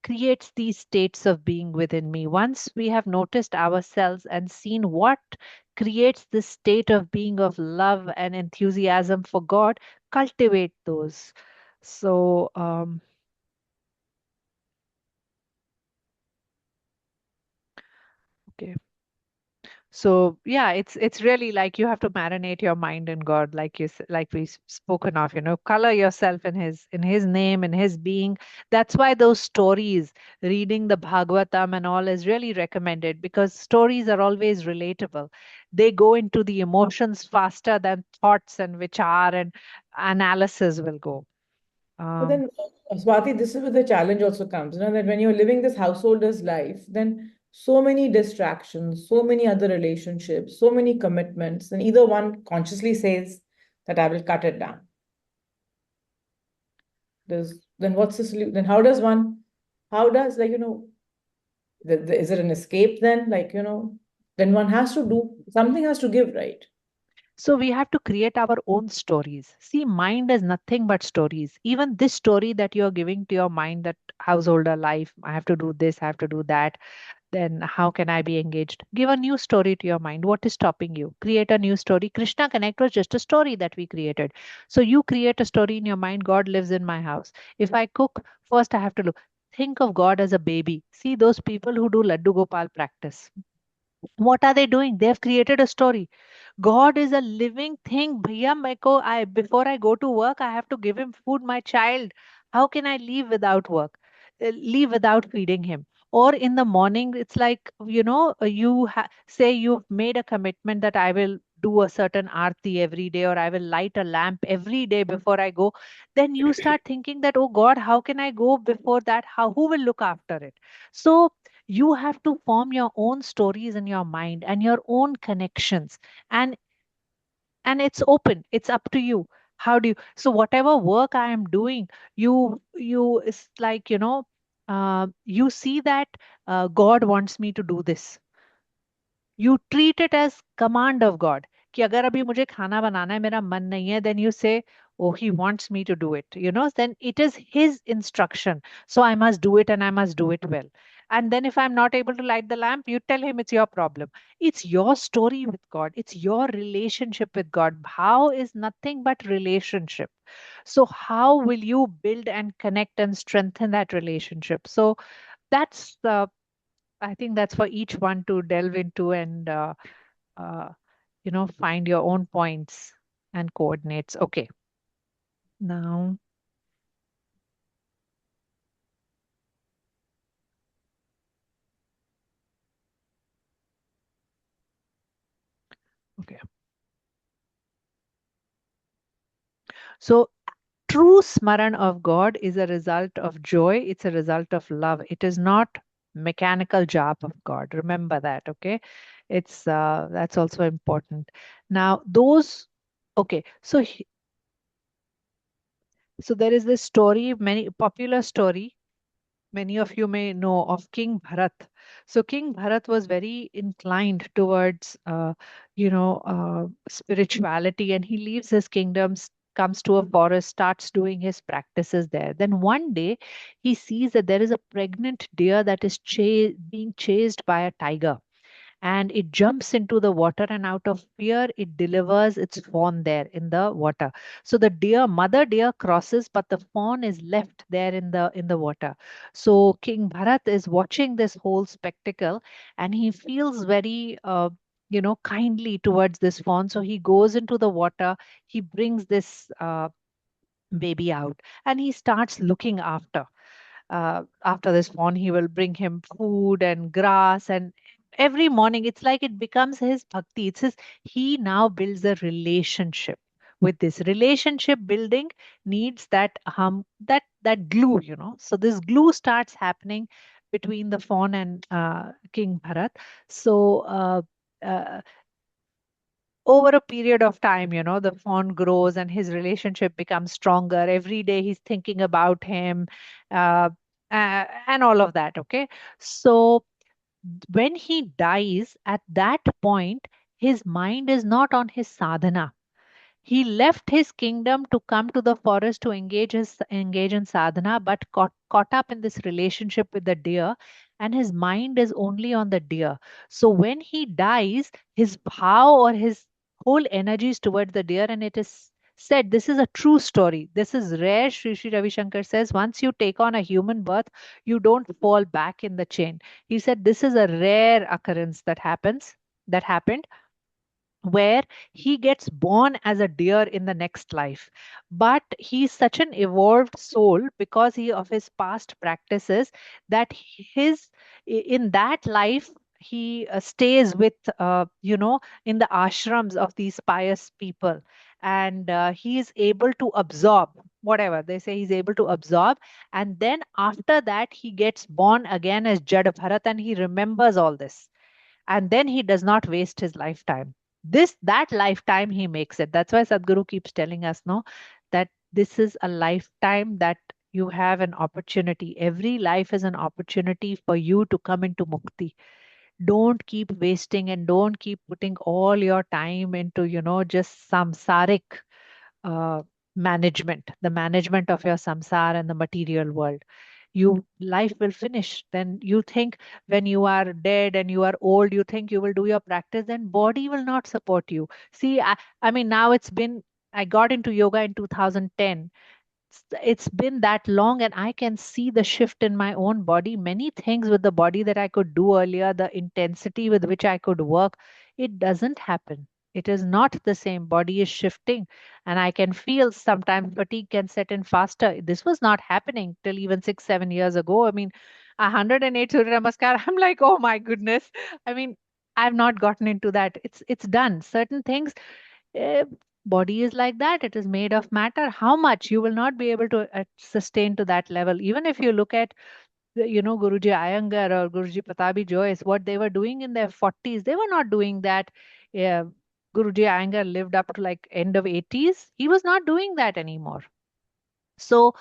creates these states of being within me? Once we have noticed ourselves and seen what creates this state of being of love and enthusiasm for God, cultivate those. So, okay. So yeah, it's really like you have to marinate your mind in God, like like we spoken of, color yourself in His name, in His being. That's why those stories, reading the Bhagavatam and all, is really recommended, because stories are always relatable. They go into the emotions faster than thoughts and vichar and analysis will go. But Um, then, Swati, this is where the challenge also comes, that when you're living this householder's life, then so many distractions, so many other relationships, so many commitments, and either one consciously says that I will cut it down. Then what's the solution? Then how does, is it an escape then? Then one has to do, something has to give, right? So we have to create our own stories. See, mind is nothing but stories. Even this story that you're giving to your mind, that householder life, I have to do this, I have to do that. then how can I be engaged? Give a new story to your mind. What is stopping you? Create a new story. Krishna Connect was just a story that we created. So you create a story in your mind. God lives in my house. If I cook, first I have to look. Think of God as a baby. See those people who do Laddu Gopal practice. What are they doing? They have created a story. God is a living thing. Bhaiya, before I go to work, I have to give him food, my child. How can I leave without work? Leave without feeding him? Or in the morning, it's like, say you've made a commitment that I will do a certain arti every day, or I will light a lamp every day before I go. Then you start thinking that, oh God, how can I go before that? Who will look after it? So you have to form your own stories in your mind and your own connections, and it's open, it's up to you. How do you, so whatever work I am doing, you it's like, you see that God wants me to do this. You treat it as command of God, कि अगर अभी मुझे खाना बनाना है, मेरा मन नहीं है, then you say, oh, he wants me to do it, then it is his instruction, so I must do it, and I must do it well. And then if I'm not able to light the lamp, you tell him it's your problem. It's your story with God, it's your relationship with God. How is nothing but relationship. So how will you build and connect and strengthen that relationship? So that's I think that's for each one to delve into, and uh, find your own points and coordinates. Okay, now, okay. So true smaran of God is a result of joy. It's a result of love. It is not mechanical job of God. Remember that. Okay, it's that's also important. Now, okay. So there is this story, many popular story. Many of you may know of King Bharat. So King Bharat was very inclined towards, spirituality, and he leaves his kingdoms, comes to a forest, starts doing his practices there. Then one day, he sees that there is a pregnant deer that is being chased by a tiger, and it jumps into the water, and out of fear it delivers its fawn there in the water. So the mother deer crosses, but the fawn is left there in the water. So King Bharat is watching this whole spectacle, and he feels very kindly towards this fawn. So he goes into the water, he brings this baby out, and he starts looking after this fawn. He will bring him food and grass, and every morning it's like it becomes his bhakti. It's his, he now builds a relationship with this. Relationship building needs that glue, so this glue starts happening between the fawn and King Bharat. So uh, over a period of time, the fawn grows and his relationship becomes stronger. Every day he's thinking about him, uh, and all of that. Okay. So when he dies, at that point, his mind is not on his sadhana. He left his kingdom to come to the forest to engage in sadhana, but caught up in this relationship with the deer, and his mind is only on the deer. So when he dies, his bhav or his whole energies towards the deer, and it is said, this is a true story. This is rare. Sri Ravi Shankar says, once you take on a human birth, you don't fall back in the chain. He said this is a rare occurrence that happened, where he gets born as a deer in the next life, but he's such an evolved soul because of his past practices, that in that life he stays with in the ashrams of these pious people, and he is able to absorb whatever they say. He's able to absorb, and then after that he gets born again as Jad Bharat, and he remembers all this, and then he does not waste his lifetime. That lifetime he makes it. That's why Sadhguru keeps telling us, no, that this is a lifetime that you have an opportunity. Every life is an opportunity for you to come into mukti. Don't keep wasting, and don't keep putting all your time into just samsaric uh, management, the management of your samsara and the material world. life will finish. Then you think when you are dead and you are old, you think you will do your practice, then body will not support you. See, I mean, now I got into yoga in 2010. It's been that long, and I can see the shift in my own body. Many things with the body that I could do earlier, the intensity with which I could work, it doesn't happen. It is not the same. Body is shifting, and I can feel sometimes fatigue can set in faster. This was not happening till even 6 7 years ago. I mean, 108 Surya Namaskar, I'm like, oh my goodness. I mean, I've not gotten into that. It's done. Certain things, eh, body is like that. It is made of matter. How much you will not be able to sustain to that level. Even if you look at Guruji Iyengar or Guruji Patabi Joyce, what they were doing in their 40s, they were not doing that. uh, Guruji Iyengar lived up to like end of 80s. He was not doing that anymore. So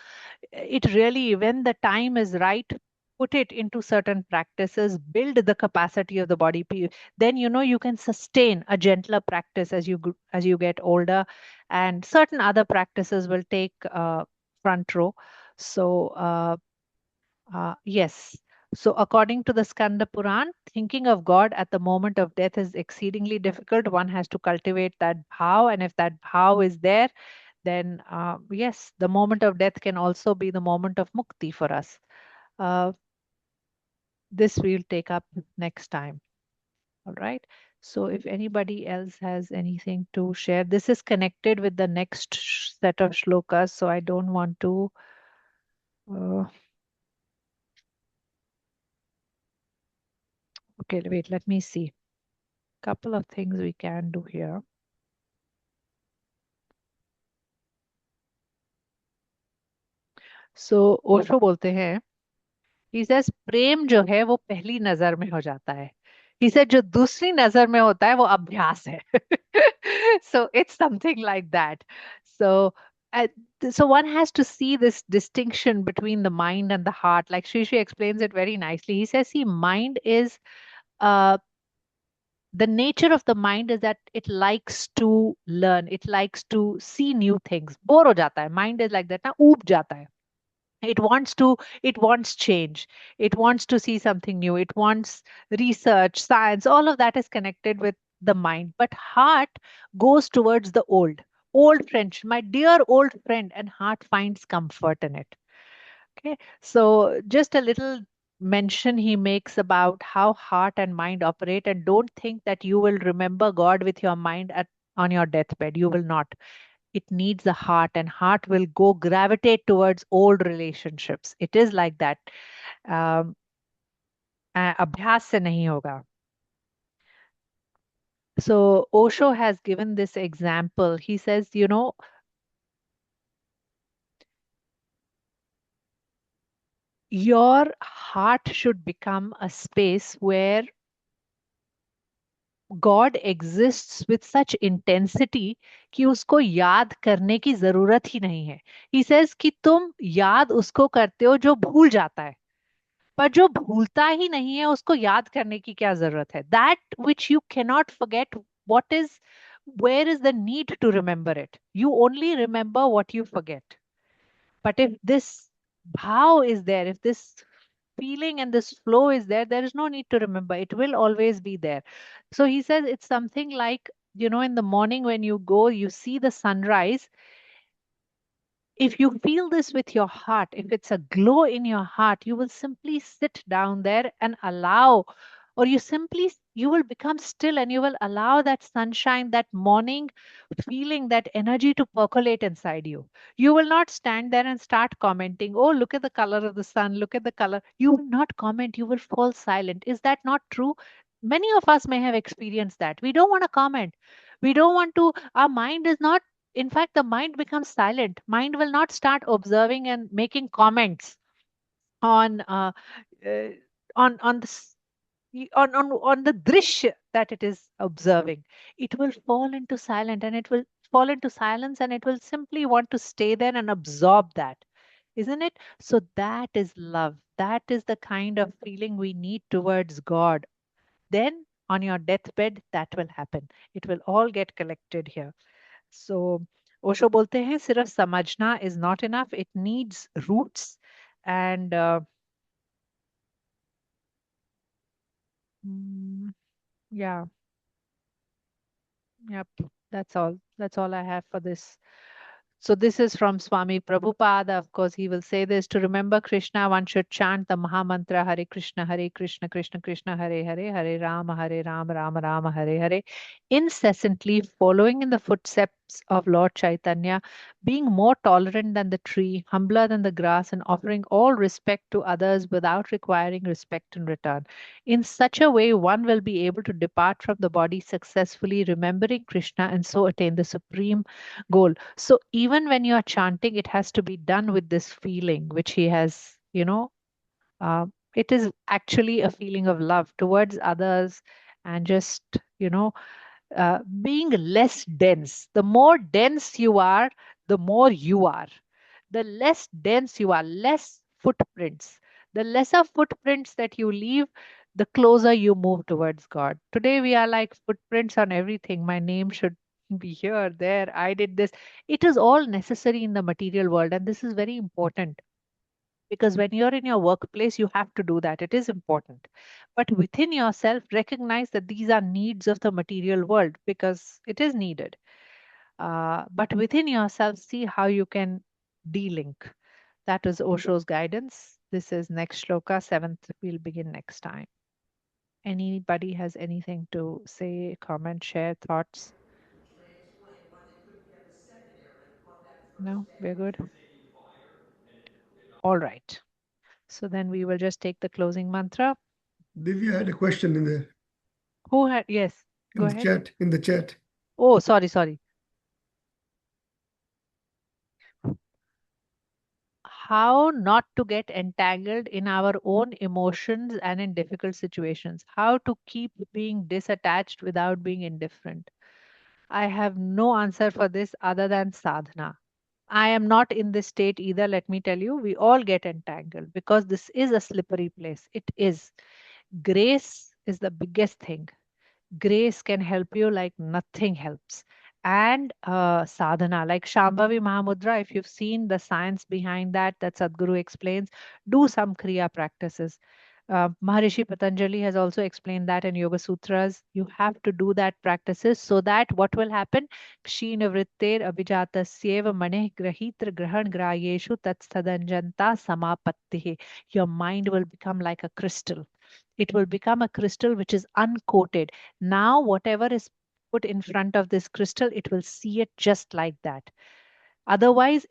it really, when the time is right, put it into certain practices, build the capacity of the body. Then you can sustain a gentler practice as as you get older, and certain other practices will take front row. So yes. So, according to the Skanda Puran, thinking of God at the moment of death is exceedingly difficult. One has to cultivate that bhav, and if that bhav is there, then yes, the moment of death can also be the moment of mukti for us. Uh, this we'll take up next time. All right. So, if anybody else has anything to share, this is connected with the next set of shlokas, so I don't want to. Uh, okay, wait, let me see. Couple of things we can do here. सो ओशो बोलते हैं, he says प्रेम जो है वो पहली नजर में हो जाता है. He said जो दूसरी नजर में होता है वो अभ्यास है. So it's something like that. So uh, so one has to see this distinction between the mind and the heart. Like Shri explains it very nicely. He says, see, mind is uh, the nature of the mind is that it likes to learn. It likes to see new things. Bore हो जाता है. Mind is like that ना, ऊब जाता है. It wants change. It wants to see something new. It wants research, science. All of that is connected with the mind. But heart goes towards the old friend, my dear old friend, and heart finds comfort in it. Okay, so just a little mention he makes about how heart and mind operate, and don't think that you will remember God with your mind on your deathbed. You will not. It needs a heart, and heart will go gravitate towards old relationships. It is like that. um, अभ्यास से नहीं होगा. So Osho has given this example. He says, your heart should become a space where God exists with such intensity कि उसको याद करने की जरूरत ही नहीं है. He says कि तुम याद उसको करते हो जो भूल जाता है, पर जो भूलता ही नहीं है उसको याद करने की क्या जरूरत है. That which you cannot forget, where is the need to remember it? You only remember what you forget. But if this bhav is there, if this feeling and this flow is there, there is no need to remember. It will always be there. So he says it's something like, in the morning when you go, you see the sunrise. If you feel this with your heart, if it's a glow in your heart, you will simply sit down there and allow, or you will become still and you will allow that sunshine, that morning feeling, that energy to percolate inside you. You will not stand there and start commenting, oh, look at the color of the sun, look at the color. You will not comment, you will fall silent. Is that not true? Many of us may have experienced that. We don't want to comment. We don't want to, our mind is not, in fact, the mind becomes silent. Mind will not start observing and making comments on uh, on this on the drishya that it is observing. It will fall into silence, and it will fall into silence, and it will simply want to stay there and absorb that, isn't it? So that is love. That is the kind of feeling we need towards God. Then on your deathbed, that will happen. It will all get collected here. So Osho बोलते हैं सिर्फ समझना is not enough. It needs roots. And mm, yeah, yep, that's all. That's all I have for this. So this is from Swami Prabhupada. Of course, he will say this: to remember Krishna, one should chant the Maha Mantra Hare Krishna, Krishna Krishna, Hare Hare, Hare Rama Rama, Hare Hare, incessantly following in the footsteps of Lord Chaitanya, being more tolerant than the tree, humbler than the grass, and offering all respect to others without requiring respect in return. In such a way, one will be able to depart from the body successfully, remembering Krishna, and so attain the supreme goal. So even when you are chanting, it has to be done with this feeling, which he has, uh, it is actually a feeling of love towards others and just, being less dense. The more dense you are, the more you are. The less dense you are, less footprints. The lesser footprints that you leave, the closer you move towards God. Today we are like footprints on everything. My name should be here, there, I did this. It is all necessary in the material world, and this is very important because when you're in your workplace, you have to do that. It is important. But within yourself, recognize that these are needs of the material world because it is needed. But within yourself, see how you can de-link. That is Osho's guidance. This is next shloka, seventh. We'll begin next time. Anybody has anything to say, comment, share, thoughts? No, we're good. All right. So then we will just take the closing mantra. Divya had a question in there, Who had, yes, in go the ahead. chat, in the chat. Oh, sorry. How not to get entangled in our own emotions and in difficult situations. How to keep being disattached without being indifferent. I have no answer for this other than sadhana. I am not in this state either, let me tell you. We all get entangled because this is a slippery place. It is. Grace is the biggest thing. Grace can help you like nothing helps. And sadhana, like Shambhavi Mahamudra, if you've seen the science behind that, that Sadhguru explains, do some Kriya practices. Maharishi Patanjali has also explained that in Yoga Sutras. You have to do that practices so that what will happen? Kshina vritter abhijatasyev maneh grahitra grahan grayeshu tatsthadanjanta samapattihe. Your mind will become like a crystal. It will become a crystal which is uncoated. Now, whatever is put in front of this crystal, it will see it just like that. Otherwise,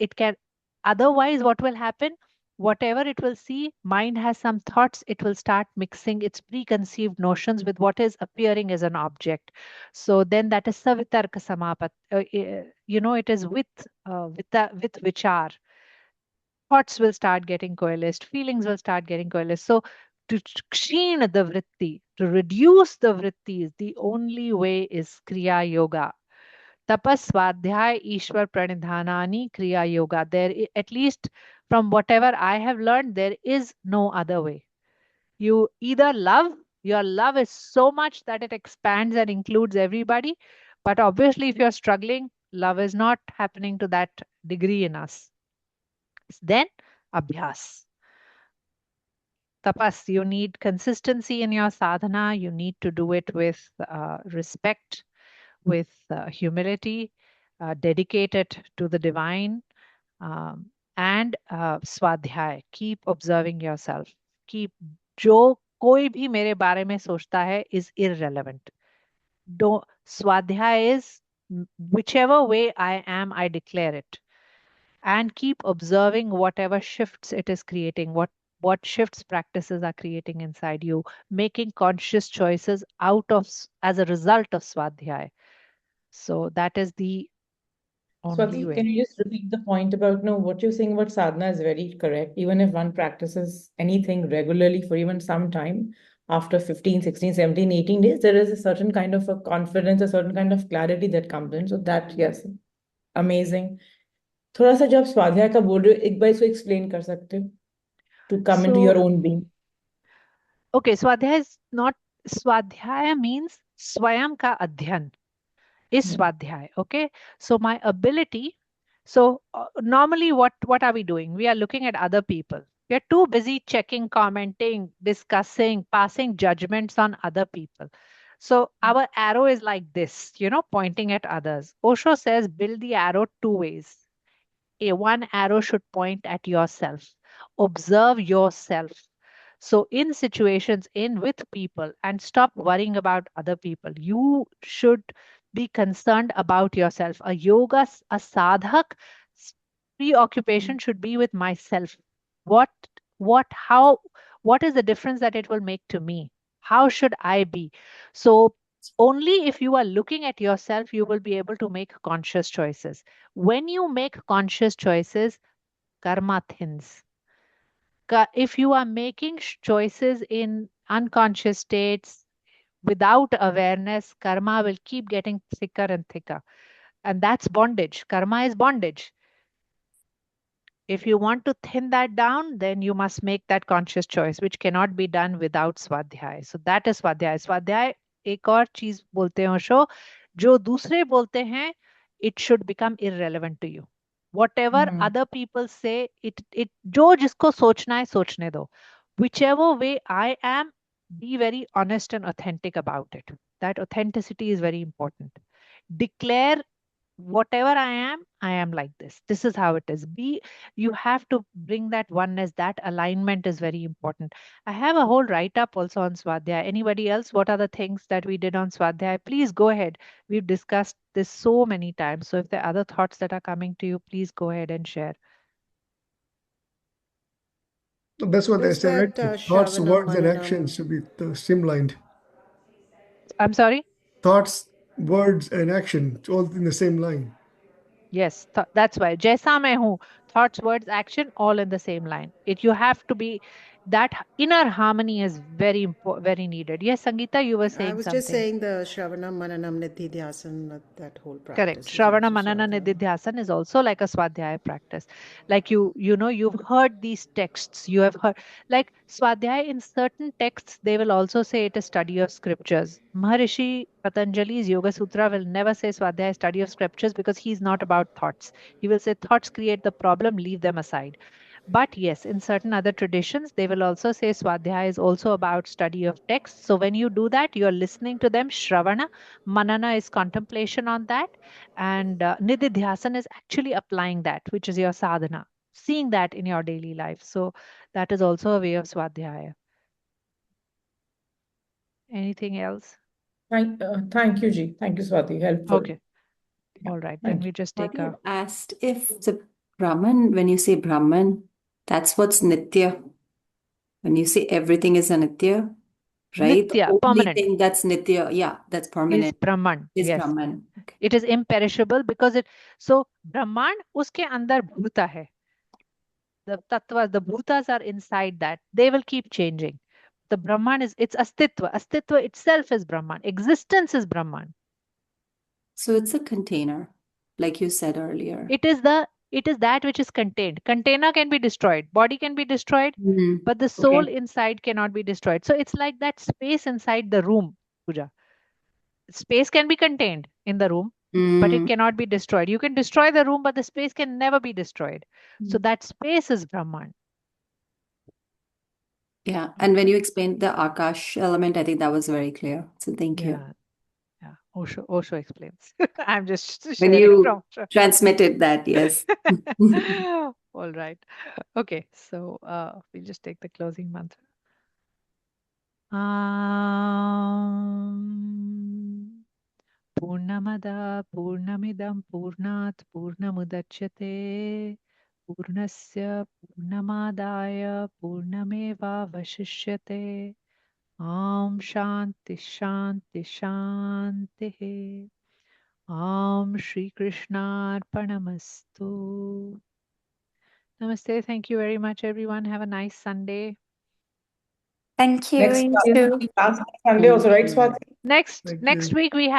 otherwise, what will happen? Whatever it will see, mind has some thoughts, it will start mixing its preconceived notions with what is appearing as an object. So then that is savitarka samapat. It is with vichar, thoughts will start getting coalesced, feelings will start getting coalesced. So to ksheen the vritti, to reduce the vrittis, the only way is Kriya Yoga. Tapas Svadhyay Ishwar Pranidhanani Kriya Yoga. At least from whatever I have learned, there is no other way. You either love, your love is so much that it expands and includes everybody. But obviously, if you're struggling, love is not happening to that degree in us. Then abhyas. Tapas, you need consistency in your sadhana. You need to do it with respect, with humility, dedicated to the divine, and swadhyay. Keep observing yourself. Keep जो कोई भी मेरे बारे में सोचता है is irrelevant. Don't swadhyay is whichever way I am, I declare it, and keep observing whatever shifts it is creating, what shifts practices are creating inside you, making conscious choices out of as a result of swadhyay. So that is the only Swati, can way. you just repeat the point about no, what you're saying about sadhana is very correct. Even if one practices anything regularly for even some time, after 15, 16, 17, 18 days, there is a certain kind of a confidence, a certain kind of clarity that comes in. So that, yes, amazing. थोड़ा सा जब स्वाध्याय का बोल रहे हो एक बार इसको एक्सप्लेन कर सकते हो to come into your So own being. okay, swadhyay is not, swadhyaya means swayam ka adhyan is Hmm. swadhyay. Okay, so my ability. So normally, what are we doing? We are looking at other people. We are too busy checking, commenting, discussing, passing judgments on other people. So our arrow is like this, pointing at others. Osho says build the arrow two ways. One arrow should point at yourself. Observe yourself. So in situations in with people and stop worrying about other people. You should be concerned about yourself. A sadhak preoccupation should be with myself. What how what is the difference that it will make to me? How should I be? So only if you are looking at yourself, you will be able to make conscious choices. When you make conscious choices, karma thins. If you are making choices in unconscious states without awareness, karma will keep getting thicker and thicker. And that's bondage. Karma is bondage. If you want to thin that down, then you must make that conscious choice, which cannot be done without swadhyay. So that is swadhyay. Swadhyay एक और चीज बोलते हैं ओशो, जो दूसरे बोलते हैं, it should become irrelevant to you. Whatever other people say, it जो जिसको सोचना है सोचने दो. Whichever way I am, be very honest and authentic about it. That authenticity is very important. Declare whatever I am like this. This is how it is. You have to bring that oneness, that alignment is very important. I have a whole write up also on Swadhyaya. Anybody else? What are the things that we did on Swadhyaya? Please go ahead. We've discussed this so many times. So if there are other thoughts that are coming to you, please go ahead and share. That's what they Just say, right? that Thoughts, Shravanam, words, and Mananam. actions should be streamlined. I'm sorry? Thoughts, words, and action, all in the same line. Yes, that's why. Jaisa main hu, thoughts, words, action, all in the same line. You have to be, that inner harmony is very important, very needed. Yes, Sangeeta, you were I saying was something. just saying the Shravanam, Mananam, Nididhyasana, that whole Correct. practice is Shravana also Manana Swadhyaya. Nididhyasana is also like a Swadhyaya practice. Like you've heard these texts. You have heard, like Swadhyaya in certain texts, they will also say it is study of scriptures. Maharishi Patanjali's Yoga Sutra will never say Swadhyaya is study of scriptures because he's not about thoughts. He will say thoughts create the problem, leave them aside. But yes, in certain other traditions, they will also say Swadhyaya is also about study of text. So when you do that, you're listening to them. Shravana, Manana is contemplation on that. And Nididhyasana is actually applying that, which is your sadhana, seeing that in your daily life. So that is also a way of Swadhyaya. Anything else? Thank you, Ji. Thank you, Swati. Helpful. Okay. Yeah, All right. thank Then we you. just take Swati a. had asked if the Brahman, when you say Brahman, that's what's Nitya. When you say everything is Anitya, right? The Nitya, only permanent, thing that's Nitya, yeah, that's is permanent, Brahman. is Yes. Brahman. Okay. It is imperishable because so Brahman uske andar bhuta hai. The tattvas, the bhutas are inside that. They will keep changing. The Brahman it's astitva. Astitva itself is Brahman. Existence is Brahman. So it's a container, like you said earlier. It is that which is contained. Container can be destroyed. Body can be destroyed, but the soul Okay. inside cannot be destroyed. So it's like that space inside the room, Puja. Space can be contained in the room, but it cannot be destroyed. You can destroy the room, but the space can never be destroyed. So that space is Brahman. Yeah. And when you explained the Akash element, I think that was very clear. So thank you. Yeah. Osho explains. I'm just When sharing you from. transmitted that, yes. All right. Okay. So we'll just take the closing mantra. Purnamada Purnamidam Purnat Purnamudachyate Purnasya Purnamadaya Purnameva Vashishyate. Om Shanti Shanti Shanti. Om Shri Krishna Arpanamastu. Namaste. Thank you very much, everyone. Have a nice Sunday. Thank you. Next You too. last Sunday also, right, Thank you. Swati? Next Thank you. week we have